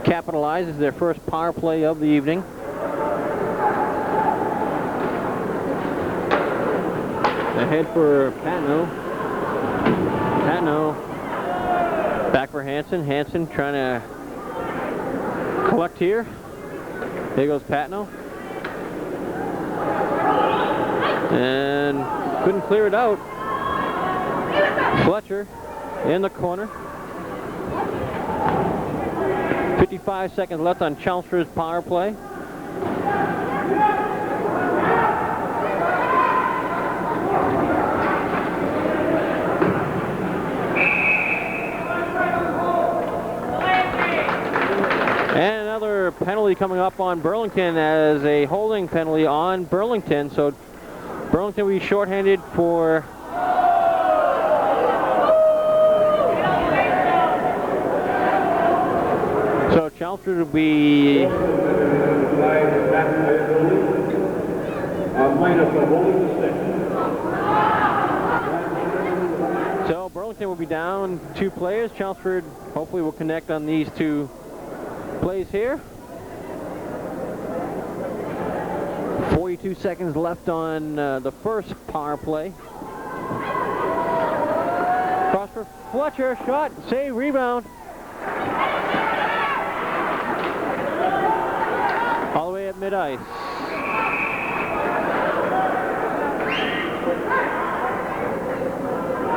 capitalize. It's their first power play of the evening. Ahead for Patno. Patno. Back for Hansen. Hansen trying to collect here. There goes Patno. And couldn't clear it out. Fletcher in the corner. 55 seconds left on Chelmsford's power play. And another penalty coming up on Burlington as a holding penalty on Burlington. So Burlington will be shorthanded for so Chelmsford will be so Burlington will be be down 2 players. Chelmsford hopefully will connect on these 2 plays here. 42 seconds left on the first power play. Cross for Fletcher, shot, save, rebound. All the way at mid-ice.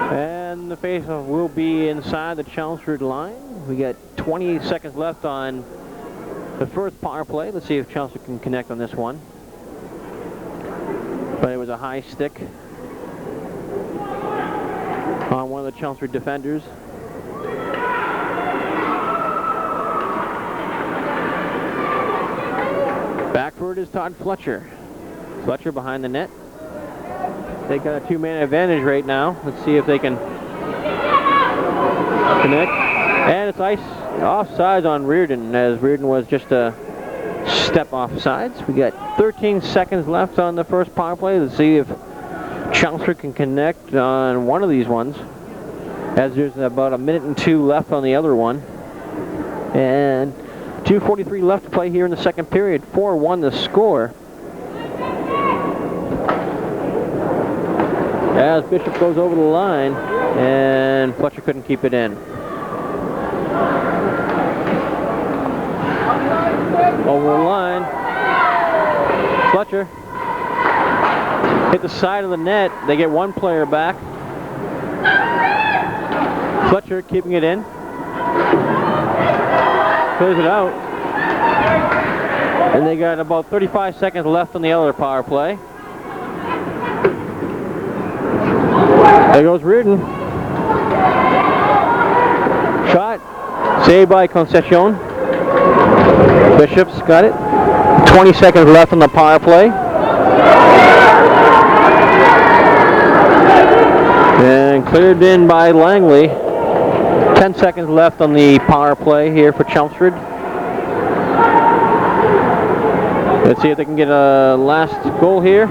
And the faceoff will be inside the Chelmsford line. We got 28 seconds left on the first power play. Let's see if Chelmsford can connect on this one. But it was a high stick on one of the Chelmsford defenders. Back for it is Todd Fletcher. Fletcher behind the net. They got a 2-man advantage right now. Let's see if they can connect. And it's ice offsides on Reardon, as Reardon was just a step offsides. We got 13 seconds left on the first power play. Let's see if Chelmsford can connect on one of these ones, as there's about 1 minute and 2 left on the other one. And 2:43 left to play here in the second period. 4-1 the score. As Bishop goes over the line, and Fletcher couldn't keep it in. Over the line, Fletcher hit the side of the net. They get 1 player back. Fletcher keeping it in. Clears it out. And they got about 35 seconds left on the other power play. There goes Reardon. Shot. Saved by Concepcion. Bishop's got it. 20 seconds left on the power play. And cleared in by Langley. 10 seconds left on the power play here for Chelmsford. Let's see if they can get a last goal here.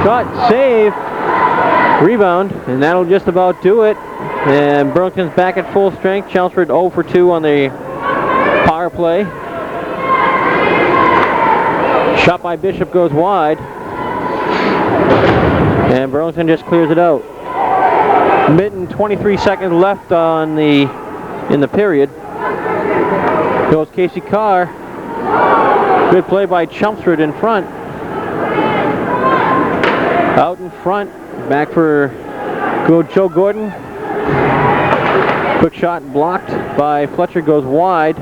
Shot, save, rebound, and that'll just about do it. And Burlington's back at full strength. Chelmsford 0 for 2 on the power play. Shot by Bishop goes wide. And Burlington just clears it out. Minute and 23 seconds left on in the period. Goes Casey Carr. Good play by Chelmsford in front. Out in front. Back for Joe Gordon. Quick shot blocked by Fletcher, goes wide.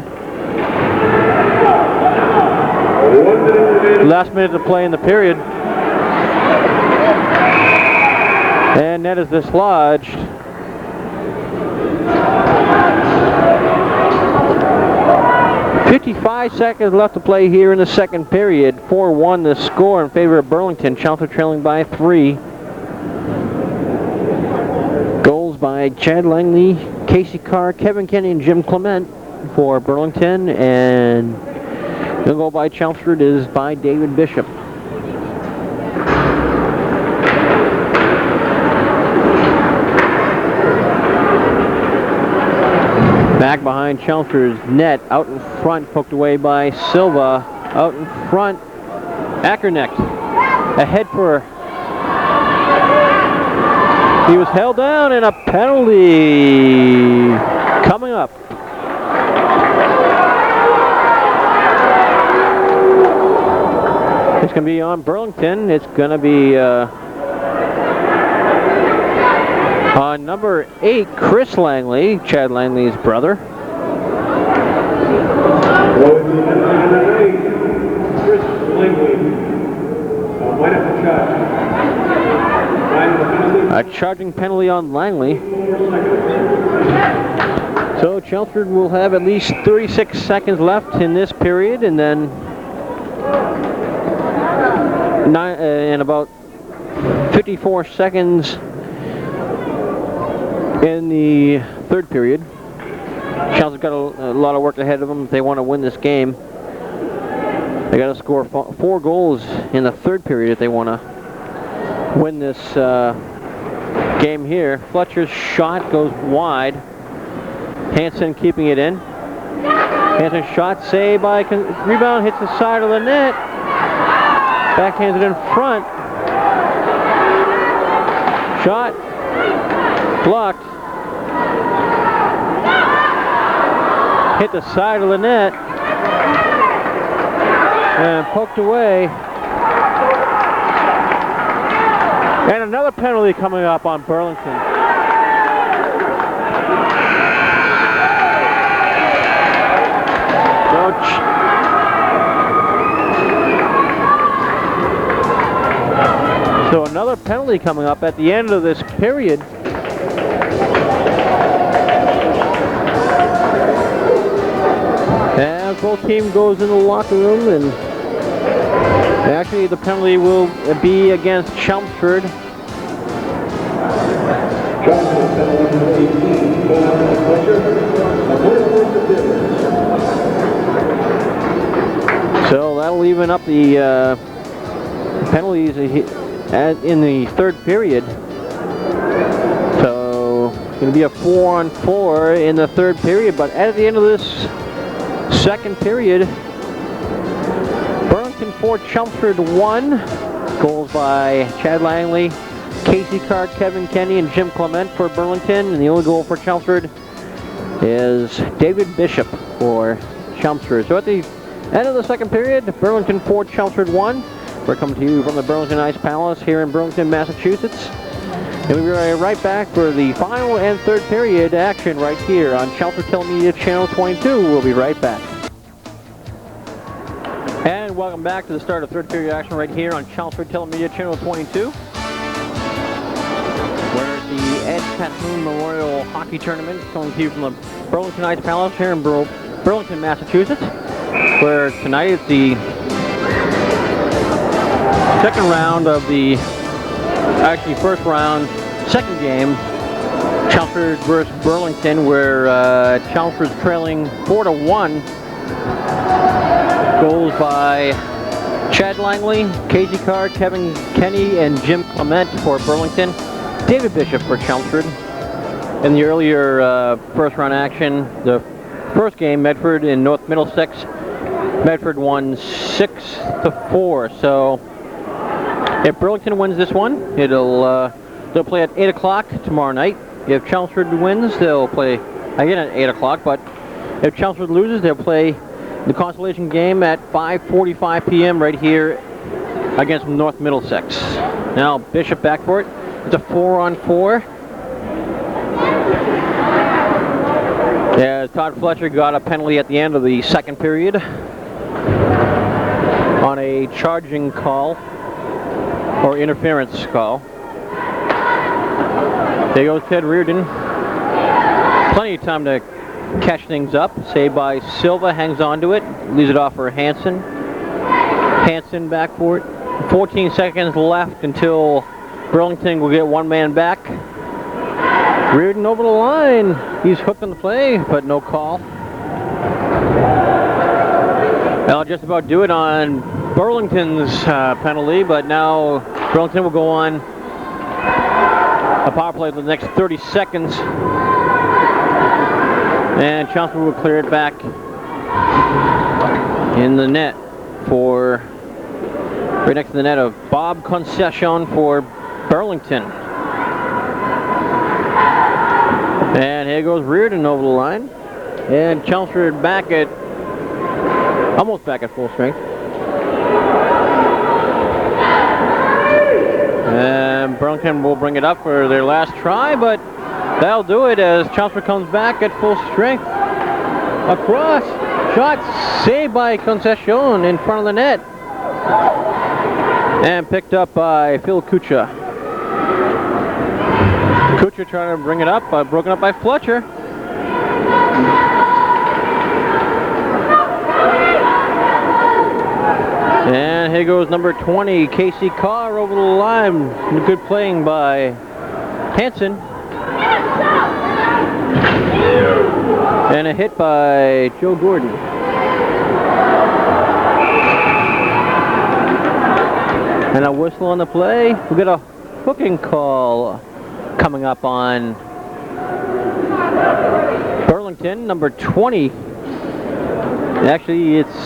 Last minute to play in the period. And net is dislodged. "55 seconds left to play here in the second period. 4-1 the score in favor of Burlington. Chelmsford trailing by 3. Goals by Chad Langley, Casey Carr, Kevin Kenny, and Jim Clement for Burlington. And the goal by Chelmsford is by David Bishop. Back behind Chelmsford's net, out in front, poked away by Silva. Out in front, Ackernecht. Ahead for... He was held down, and a penalty coming up. It's going to be on Burlington. It's going to be on number 8, Chris Langley, Chad Langley's brother. Chris Langley, line up the shot. A charging penalty on Langley. So Chelmsford will have at least 36 seconds left in this period, and then in about 54 seconds in the third period. Chelmsford's got a lot of work ahead of them if they want to win this game. They got to score 4 goals in the third period if they want to win this game here. Fletcher's shot goes wide. Hansen keeping it in. Hansen's shot saved by rebound, hits the side of the net. Backhands it in front. Shot blocked. Hit the side of the net and poked away. And another penalty coming up on Burlington. So another penalty coming up at the end of this period. And both team goes in the locker room, and actually the penalty will be against Chelmsford. So that'll even up the penalties in the third period. So it's going to be a 4-on-4 in the third period, but at the end of this second period, Burlington 4, Chelmsford 1. Goals by Chad Langley, Casey Carr, Kevin Kenny, and Jim Clement for Burlington. And the only goal for Chelmsford is David Bishop for Chelmsford. So at the end of the second period, Burlington 4, Chelmsford 1. We're coming to you from the Burlington Ice Palace here in Burlington, Massachusetts. And we'll be right back for the final and third period action right here on Chelmsford Telemedia Channel 22. We'll be right back. And welcome back to the start of third period action right here on Chelmsford Telemedia Channel 22. Where the Ed Cahoon Memorial Hockey Tournament is coming to you from the Burlington Ice Palace here in Burlington, Massachusetts. Where tonight it's the second round of the, actually first round, second game, Chelmsford versus Burlington, where Chelmsford's trailing 4-1. Goals by Chad Langley, Casey Carr, Kevin Kenny, and Jim Clement for Burlington. David Bishop for Chelmsford. In the earlier first round action, the first game, Medford in North Middlesex, Medford won 6-4. So if Burlington wins this one, they'll play at 8 o'clock tomorrow night. If Chelmsford wins, they'll play again at 8 o'clock. But if Chelmsford loses, they'll play the consolation game at 5:45 p.m. right here against North Middlesex. Now Bishop back for it. It's a 4-on-4. Yeah, Todd Fletcher got a penalty at the end of the second period on a charging call or interference call. There goes Ted Reardon. Plenty of time to catch things up. Saved by Silva, hangs on to it, leaves it off for Hansen. Hansen back for it. 14 seconds left until Burlington will get one man back. Reardon over the line. He's hooked on the play, but no call. That'll just about do it on Burlington's penalty, but now Burlington will go on a power play for the next 30 seconds. And Chelmsford will clear it back in the net for, right next to the net of Bob Concession for Burlington. And here goes Reardon over the line. And Chelmsford back at, almost back at full strength. And Burlington will bring it up for their last try, but that'll do it as Chelmsford comes back at full strength. Across, shot saved by Concession in front of the net. And picked up by Phil Kucha. Kucha trying to bring it up, broken up by Fletcher. And here goes number 20, Casey Carr over the line. Good playing by Hansen. And a hit by Joe Gordon. And a whistle on the play. We got a hooking call coming up on Burlington, number 20. Actually, it's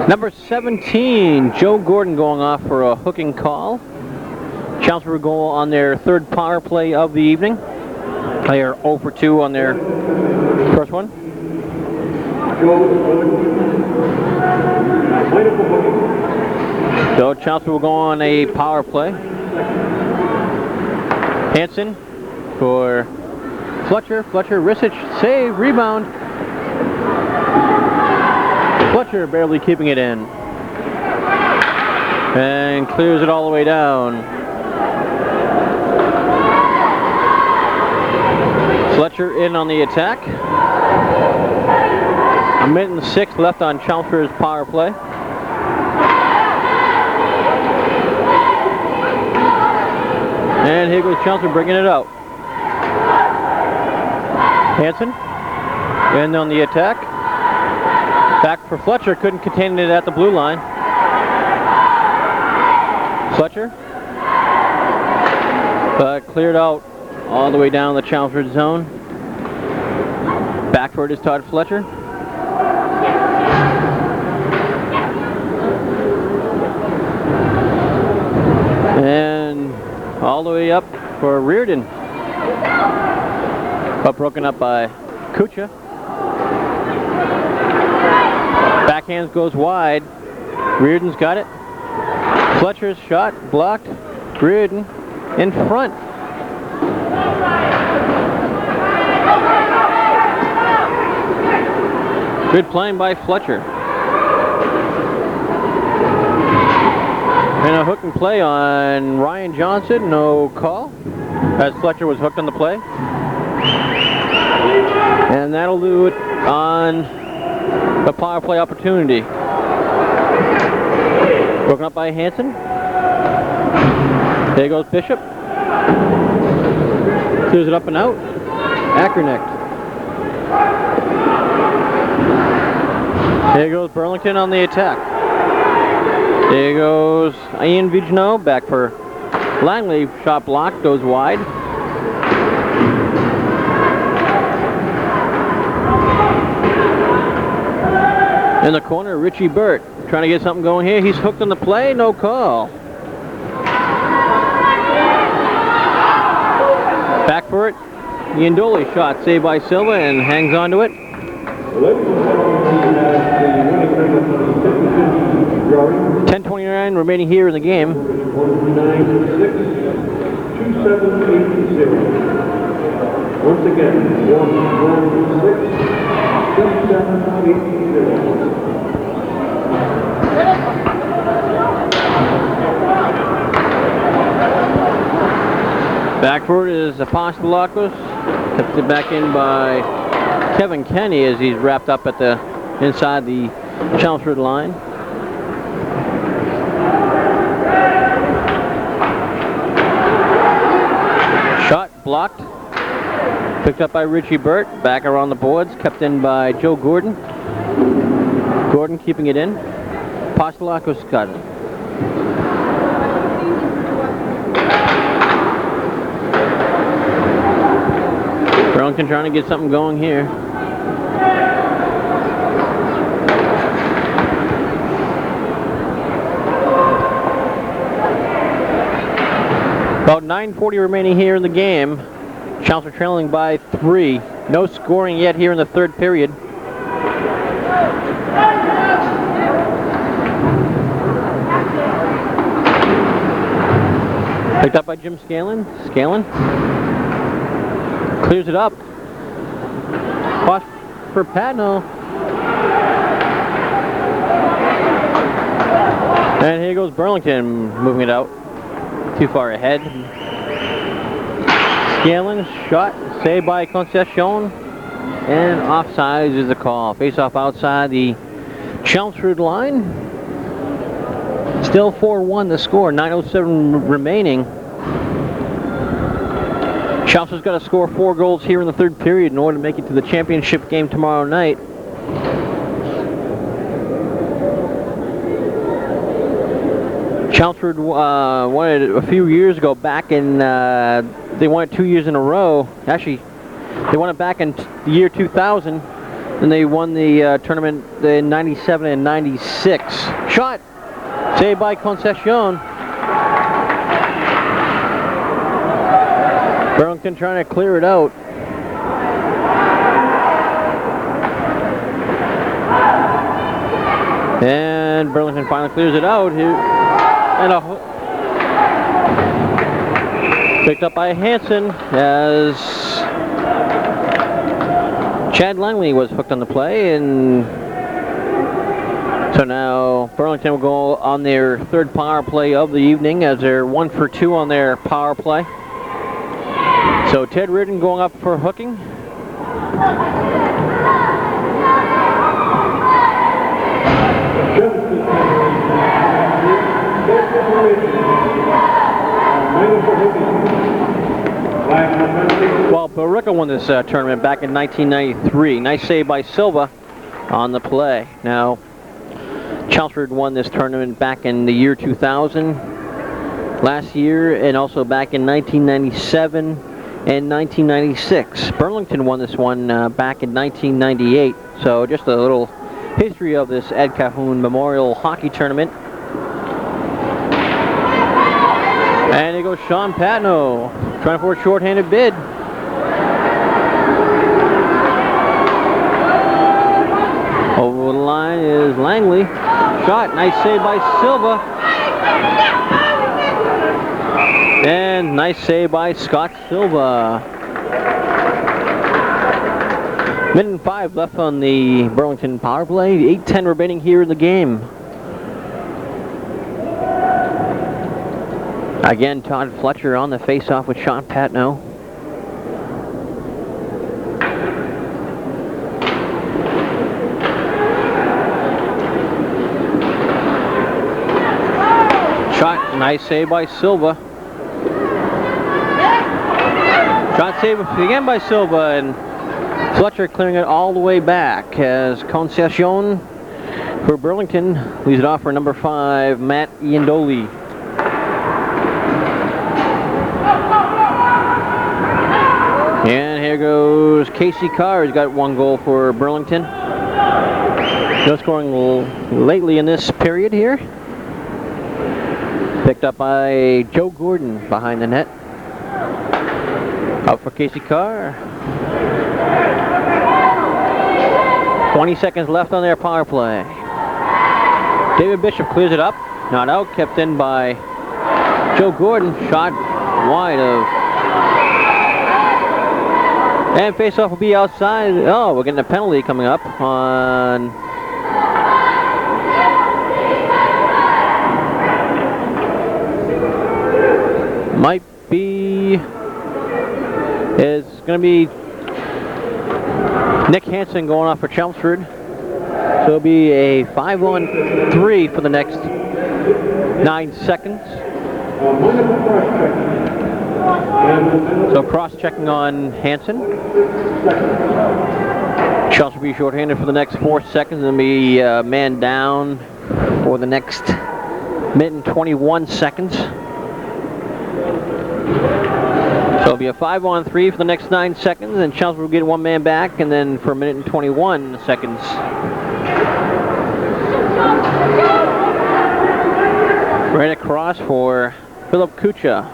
number 17, Joe Gordon, going off for a hooking call. Chelmsford will go on their third power play of the evening. They are 0 for 2 on their first one. So Chelmsford will go on a power play. Hansen for Fletcher. Fletcher, Risic, save, rebound. Fletcher barely keeping it in. And clears it all the way down. Fletcher in on the attack. 1:06 left on Chelmsford's power play. And here goes Chelmsford bringing it out. Hansen in on the attack. Back for Fletcher, couldn't contain it at the blue line. Fletcher. But cleared out all the way down the Chelmsford zone. Back for it is Todd Fletcher. And all the way up for Reardon. But broken up by Kucha. Backhands goes wide. Reardon's got it. Fletcher's shot blocked. Reardon in front. Good playing by Fletcher. And a hook and play on Ryan Johnson, no call, as Fletcher was hooked on the play. And that'll do it on the power play opportunity. Broken up by Hansen. There goes Bishop. Clears it up and out. Ackernecht. There goes Burlington on the attack. There goes Ian Vigneault, back for Langley. Shot blocked, goes wide. In the corner, Richie Burt trying to get something going here. He's hooked on the play, no call. Back for it. Iandoli, shot saved by Silva and hangs on to it. 10:29 remaining here in the game. 2780. Once again, 116-2780. Back for it is Apostolakos. Tipped it back in by Kevin Kenny as he's wrapped up at the inside the Chelmsford line. Shot blocked. Picked up by Richie Burt. Back around the boards. Kept in by Joe Gordon. Gordon keeping it in. Apostolakos got it. Burlington trying to get something going here. About 9:40 remaining here in the game. Chelmsford trailing by 3. No scoring yet here in the third period. Picked up by Jim Scanlon. Scanlon clears it up. Watch for Patno. And here goes Burlington, moving it out. Too far ahead. Scanlon, shot, saved by Concession. And offsides is the call. Face off outside the Chelmsford line. Still 4-1 the score, 9:07 remaining. Chelmsford's got to score 4 goals here in the third period in order to make it to the championship game tomorrow night. Chelmsford won it a few years ago, back in, they won it 2 years in a row. Actually, they won it back in the year 2000, and they won the tournament in 97 and 96. Shot saved by Concession. Burlington trying to clear it out. And Burlington finally clears it out. And picked up by Hansen as Chad Langley was hooked on the play, and so now Burlington will go on their third power play of the evening as they're 1 for 2 on their power play. So Ted Reardon going up for hooking. Well, Barica won this tournament back in 1993. Nice save by Silva on the play. Now, Chelmsford won this tournament back in the year 2000, last year, and also back in 1997 and 1996. Burlington won this one back in 1998. So just a little history of this Ed Cahoon Memorial Hockey Tournament. And here goes Sean Patno, trying for a shorthanded bid. Over the line is Langley. Shot, nice save by Silva. And nice save by Scott Silva. Minute and 5 left on the Burlington power play. 8:10 remaining here in the game. Again, Todd Fletcher on the face-off with Sean Patno. Shot, nice save by Silva. Shot save again by Silva, and Fletcher clearing it all the way back as Concession for Burlington leaves it off for number 5, Matt Iandoli. And here goes Casey Carr. He's got 1 goal for Burlington. No scoring lately in this period here. Picked up by Joe Gordon behind the net. Out for Casey Carr. 20 seconds left on their power play. David Bishop clears it up. Not out, kept in by Joe Gordon. Shot wide of. And face-off will be outside. Oh, we're getting a penalty coming up on. Might be. It's going to be Nick Hansen going off for Chelmsford. So it'll be a 5-on-3 for the next 9 seconds. So cross-checking on Hansen. Chelmsford will be shorthanded for the next 4 seconds and be man down for the next minute and 21 seconds. So it'll be a 5-on-3 for the next 9 seconds, and Chelmsford will get 1 man back, and then for a minute and 21 seconds. Right across for Philip Kucha.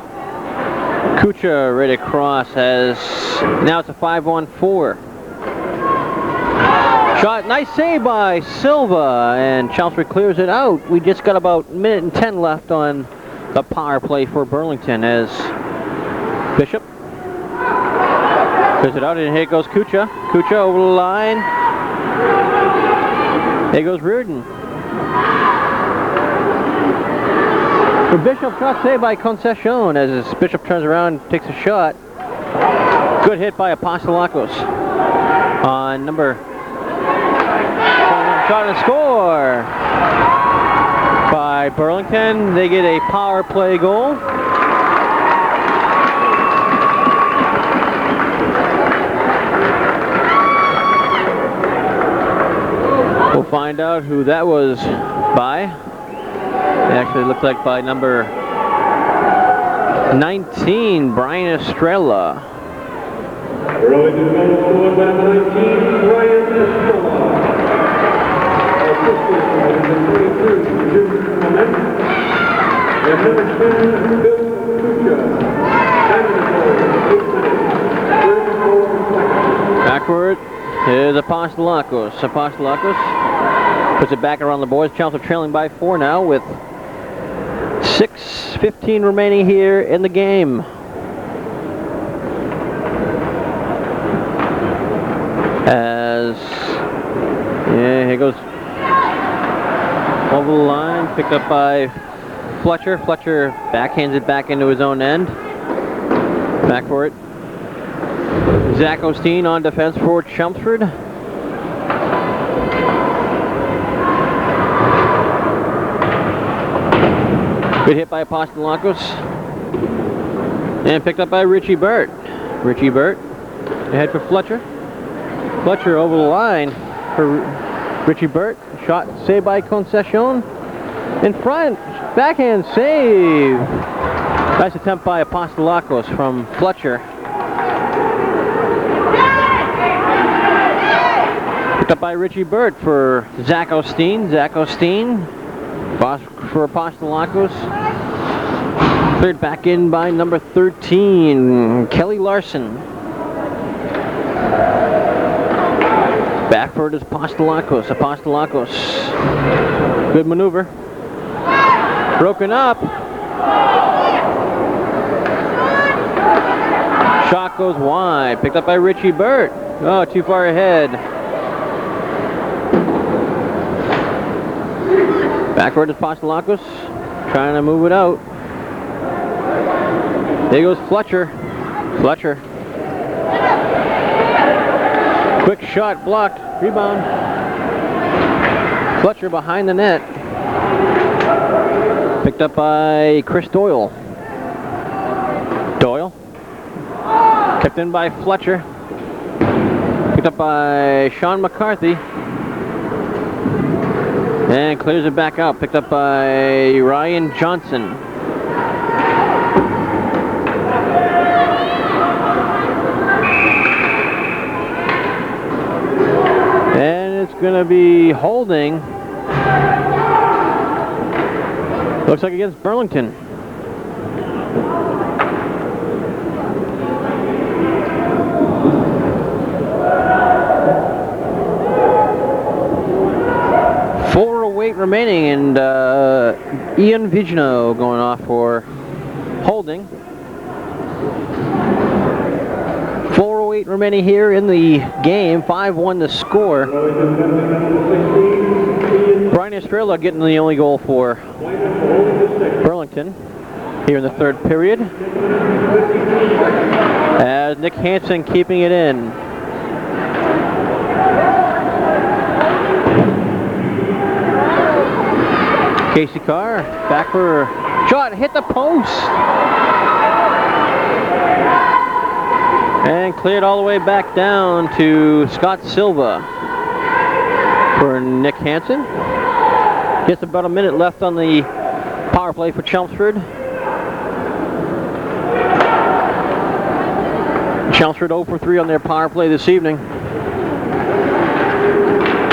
Kucha right across has, now it's a 5-on-4. Shot, nice save by Silva, and Chelmsford clears it out. We just got about a minute and 10 left on the power play for Burlington as Bishop clears it out, and here goes Kucha. Kucha over the line. There goes Reardon. For Bishop, shot saved by Concession as Bishop turns around and takes a shot. Good hit by Apostolakos on number. Shot and score by Burlington. They get a power play goal. We'll find out who that was by. Actually, it looks like by number 19, Brian Estrella. Burlington Middle School by number 19, Brian Estrella. Assistant by number 22, Jim Clement. And number 10, Bill Kucha. Backward is Apostolakos. Apostolakos puts it back around the boys. Chelmsford trailing by 4 now with 6:15 remaining here in the game. As, yeah, here goes over the line, picked up by Fletcher. Fletcher backhands it back into his own end. Back for it. Zach Osteen on defense for Chelmsford. Good hit by Apostolakos. And picked up by Richie Burt. Richie Burt ahead for Fletcher. Fletcher over the line for Richie Burt. Shot saved by Concession. In front. Backhand save. Nice attempt by Apostolakos from Fletcher. Picked up by Richie Burt for Zach Osteen. Zach Osteen for Apostolakos. Cleared back in by number 13, Kelly Larson. Back for it is Apostolakos. Apostolakos. Good maneuver. Broken up. Shot goes wide. Picked up by Richie Burt. Oh, too far ahead. Backward is Apostolakos. Trying to move it out. There goes Fletcher. Fletcher. Quick shot blocked. Rebound. Fletcher behind the net. Picked up by Chris Doyle. Doyle. Kept in by Fletcher. Picked up by Sean McCarthy. And clears it back out. Picked up by Ryan Johnson. And it's going to be holding. Looks like against Burlington. Remaining, and Ian Vigino going off for holding. 4:08 remaining here in the game. 5-1 the score. Brian Estrella getting the only goal for Burlington here in the third period. As Nick Hansen keeping it in. Casey Carr, back for shot, hit the post. And cleared all the way back down to Scott Silva for Nick Hansen. Just about a minute left on the power play for Chelmsford. Chelmsford 0 for 3 on their power play this evening.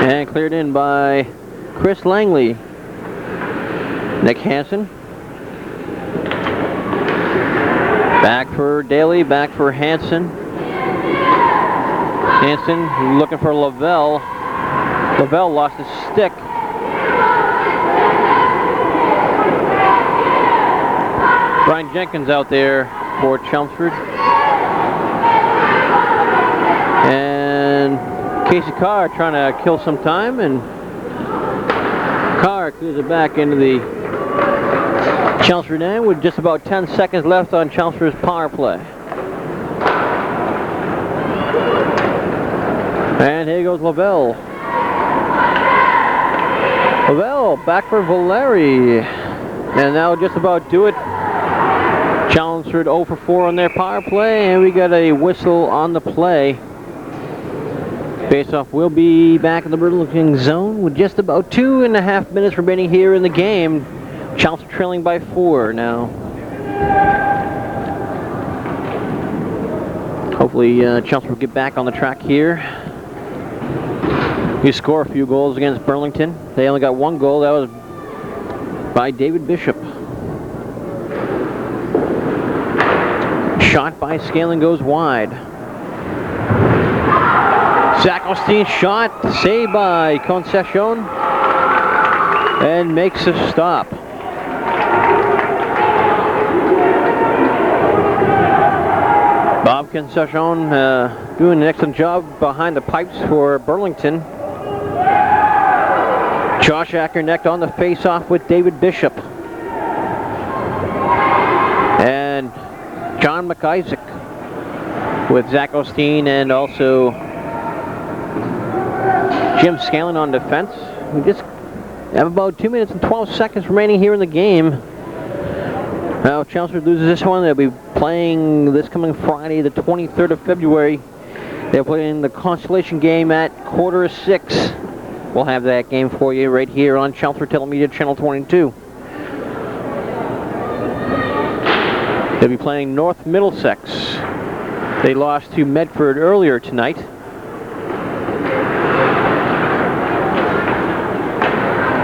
And cleared in by Chris Langley. Nick Hansen. Back for Daly, back for Hansen. Hansen looking for Lavelle. Lavelle lost his stick. Brian Jenkins out there for Chelmsford. And Casey Carr trying to kill some time, and Carr clears it back into the Chelmsford end with just about 10 seconds left on Chelmsford's power play. And here goes Lavelle. Lavelle back for Valeri. And that'll just about do it. Chelmsford 0 for 4 on their power play, and we got a whistle on the play. Face-off will be back in the Burlington zone with just about 2.5 minutes remaining here in the game. Chelmsford trailing by 4 now. Hopefully Chelmsford will get back on the track here. You score a few goals against Burlington. They only got 1 goal. That was by David Bishop. Shot by Scaling goes wide. Zach Osteen shot, saved by Concession, and makes a stop. Bob Concession doing an excellent job behind the pipes for Burlington. Josh Ackernecht on the face-off with David Bishop. And John McIsaac with Zach Osteen and also Jim Scanlon on defense. We just have about 2 minutes and 12 seconds remaining here in the game. Now if Chelmsford loses this one, they'll be playing this coming Friday, the 23rd of February. They're playing the Constellation game at 5:45. We'll have that game for you right here on Chelmsford Telemedia Channel 22. They'll be playing North Middlesex. They lost to Medford earlier tonight.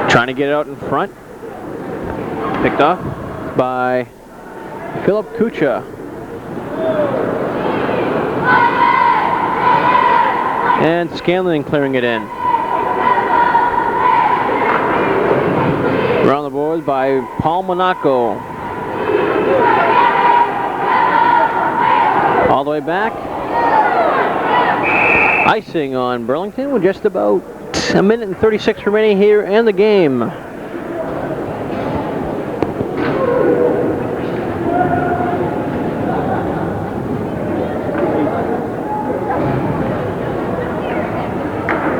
Trying to get it out in front. Picked off by Philip Kucha. And Scanlon clearing it in. Around the boards by Paul Monaco. All the way back. Icing on Burlington with just about 1 minute and 36 remaining here in the game.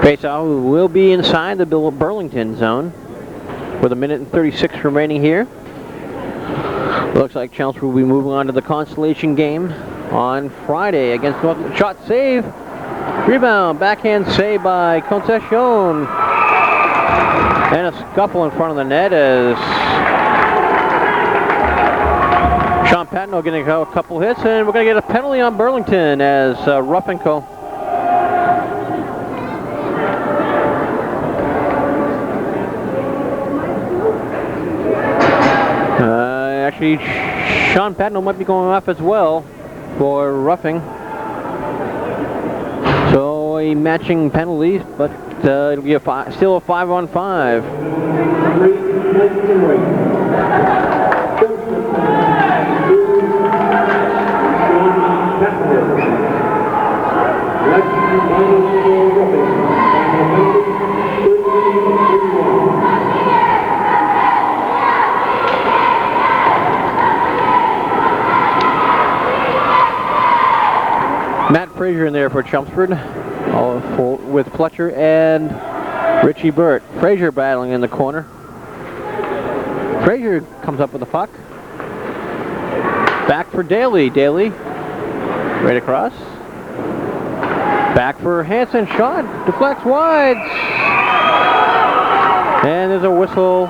Faceoff will be inside the Burlington zone with 1 minute and 36 remaining here. Looks like Chelmsford will be moving on to the Constellation game on Friday against North. Shot save. Rebound, backhand save by Concession. And a scuffle in front of the net as Sean Patno getting a couple hits, and we're going to get a penalty on Burlington as roughing call. Actually, Sean Patno might be going off as well for roughing. So a matching penalty, but it'll be still a 5-on-5. Matt Frazier in there for Chelmsford, with Fletcher and Richie Burt. Frazier battling in the corner. Frazier comes up with the puck. Back for Daly. Daly, right across. Back for Hansen. Shot deflects wide. And there's a whistle.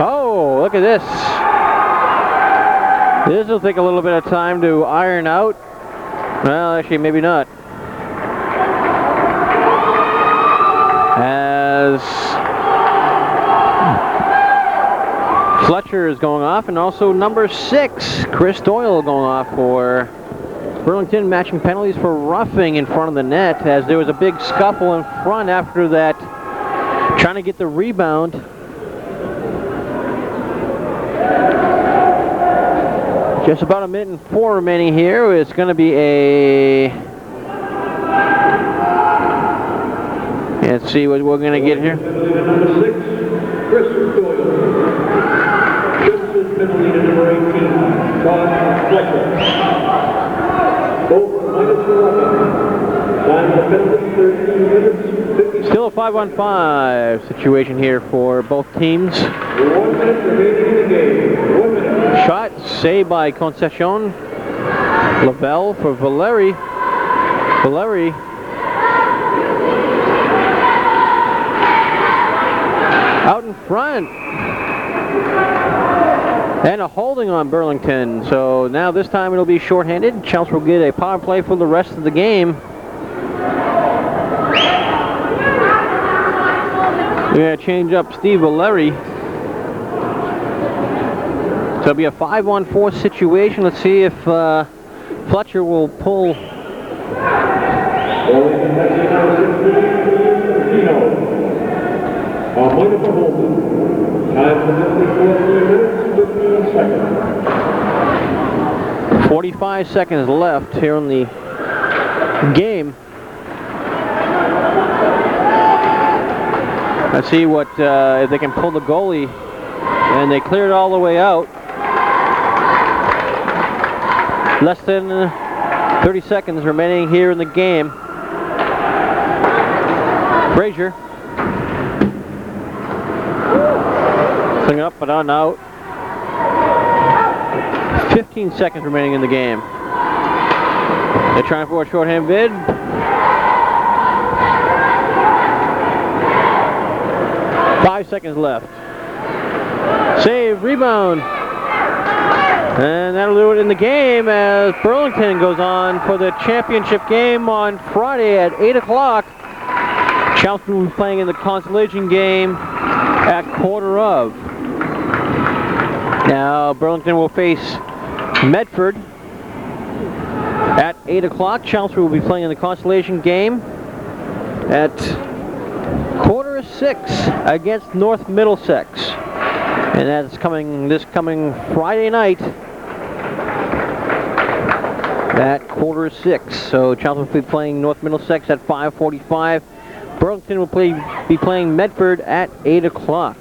Oh, look at this. This will take a little bit of time to iron out. Well, actually, maybe not. As Fletcher is going off, and also number 6, Chris Doyle, going off for Burlington, matching penalties for roughing in front of the net, as there was a big scuffle in front after that, trying to get the rebound. Just about 1 minute and 4 remaining here. It's going to be a... Let's see what we're going to get here. Number 6, Chris Doyle. Just penalty to number 18, Todd Fletcher. Both minus for roughing. Time of penalty, 13 minutes, 50. Still a 5-on-5 situation here for both teams. 1 minute remaining in the game. 1 minute. Shot saved by Concession. Lavelle for Valeri. front. And a holding on Burlington. So now this time it'll be shorthanded. Chelmsford will get a power play for the rest of the game. We're going to change up Steve Valeri. So it'll be a 5-on-4 situation. Let's see if Fletcher will pull. Time for 3 minutes, 15 seconds. 45 seconds left here in the game. Let's see what if they can pull the goalie, and they cleared all the way out. Less than 30 seconds remaining here in the game. Frazier. Swing up, but on out. 15 seconds remaining in the game. They're trying for a shorthand bid. Five seconds left. Save, rebound. And that'll do it in the game as Burlington goes on for the championship game on Friday at 8 o'clock. Chelmsford will be playing in the consolation game at quarter of. Now Burlington will face Medford at 8 o'clock. Chelmsford will be playing in the consolation game at quarter of 6 against North Middlesex. And that's this coming Friday night at quarter of 6. So Chelmsford will be playing North Middlesex at 5:45. Burlington will be playing Medford at 8 o'clock.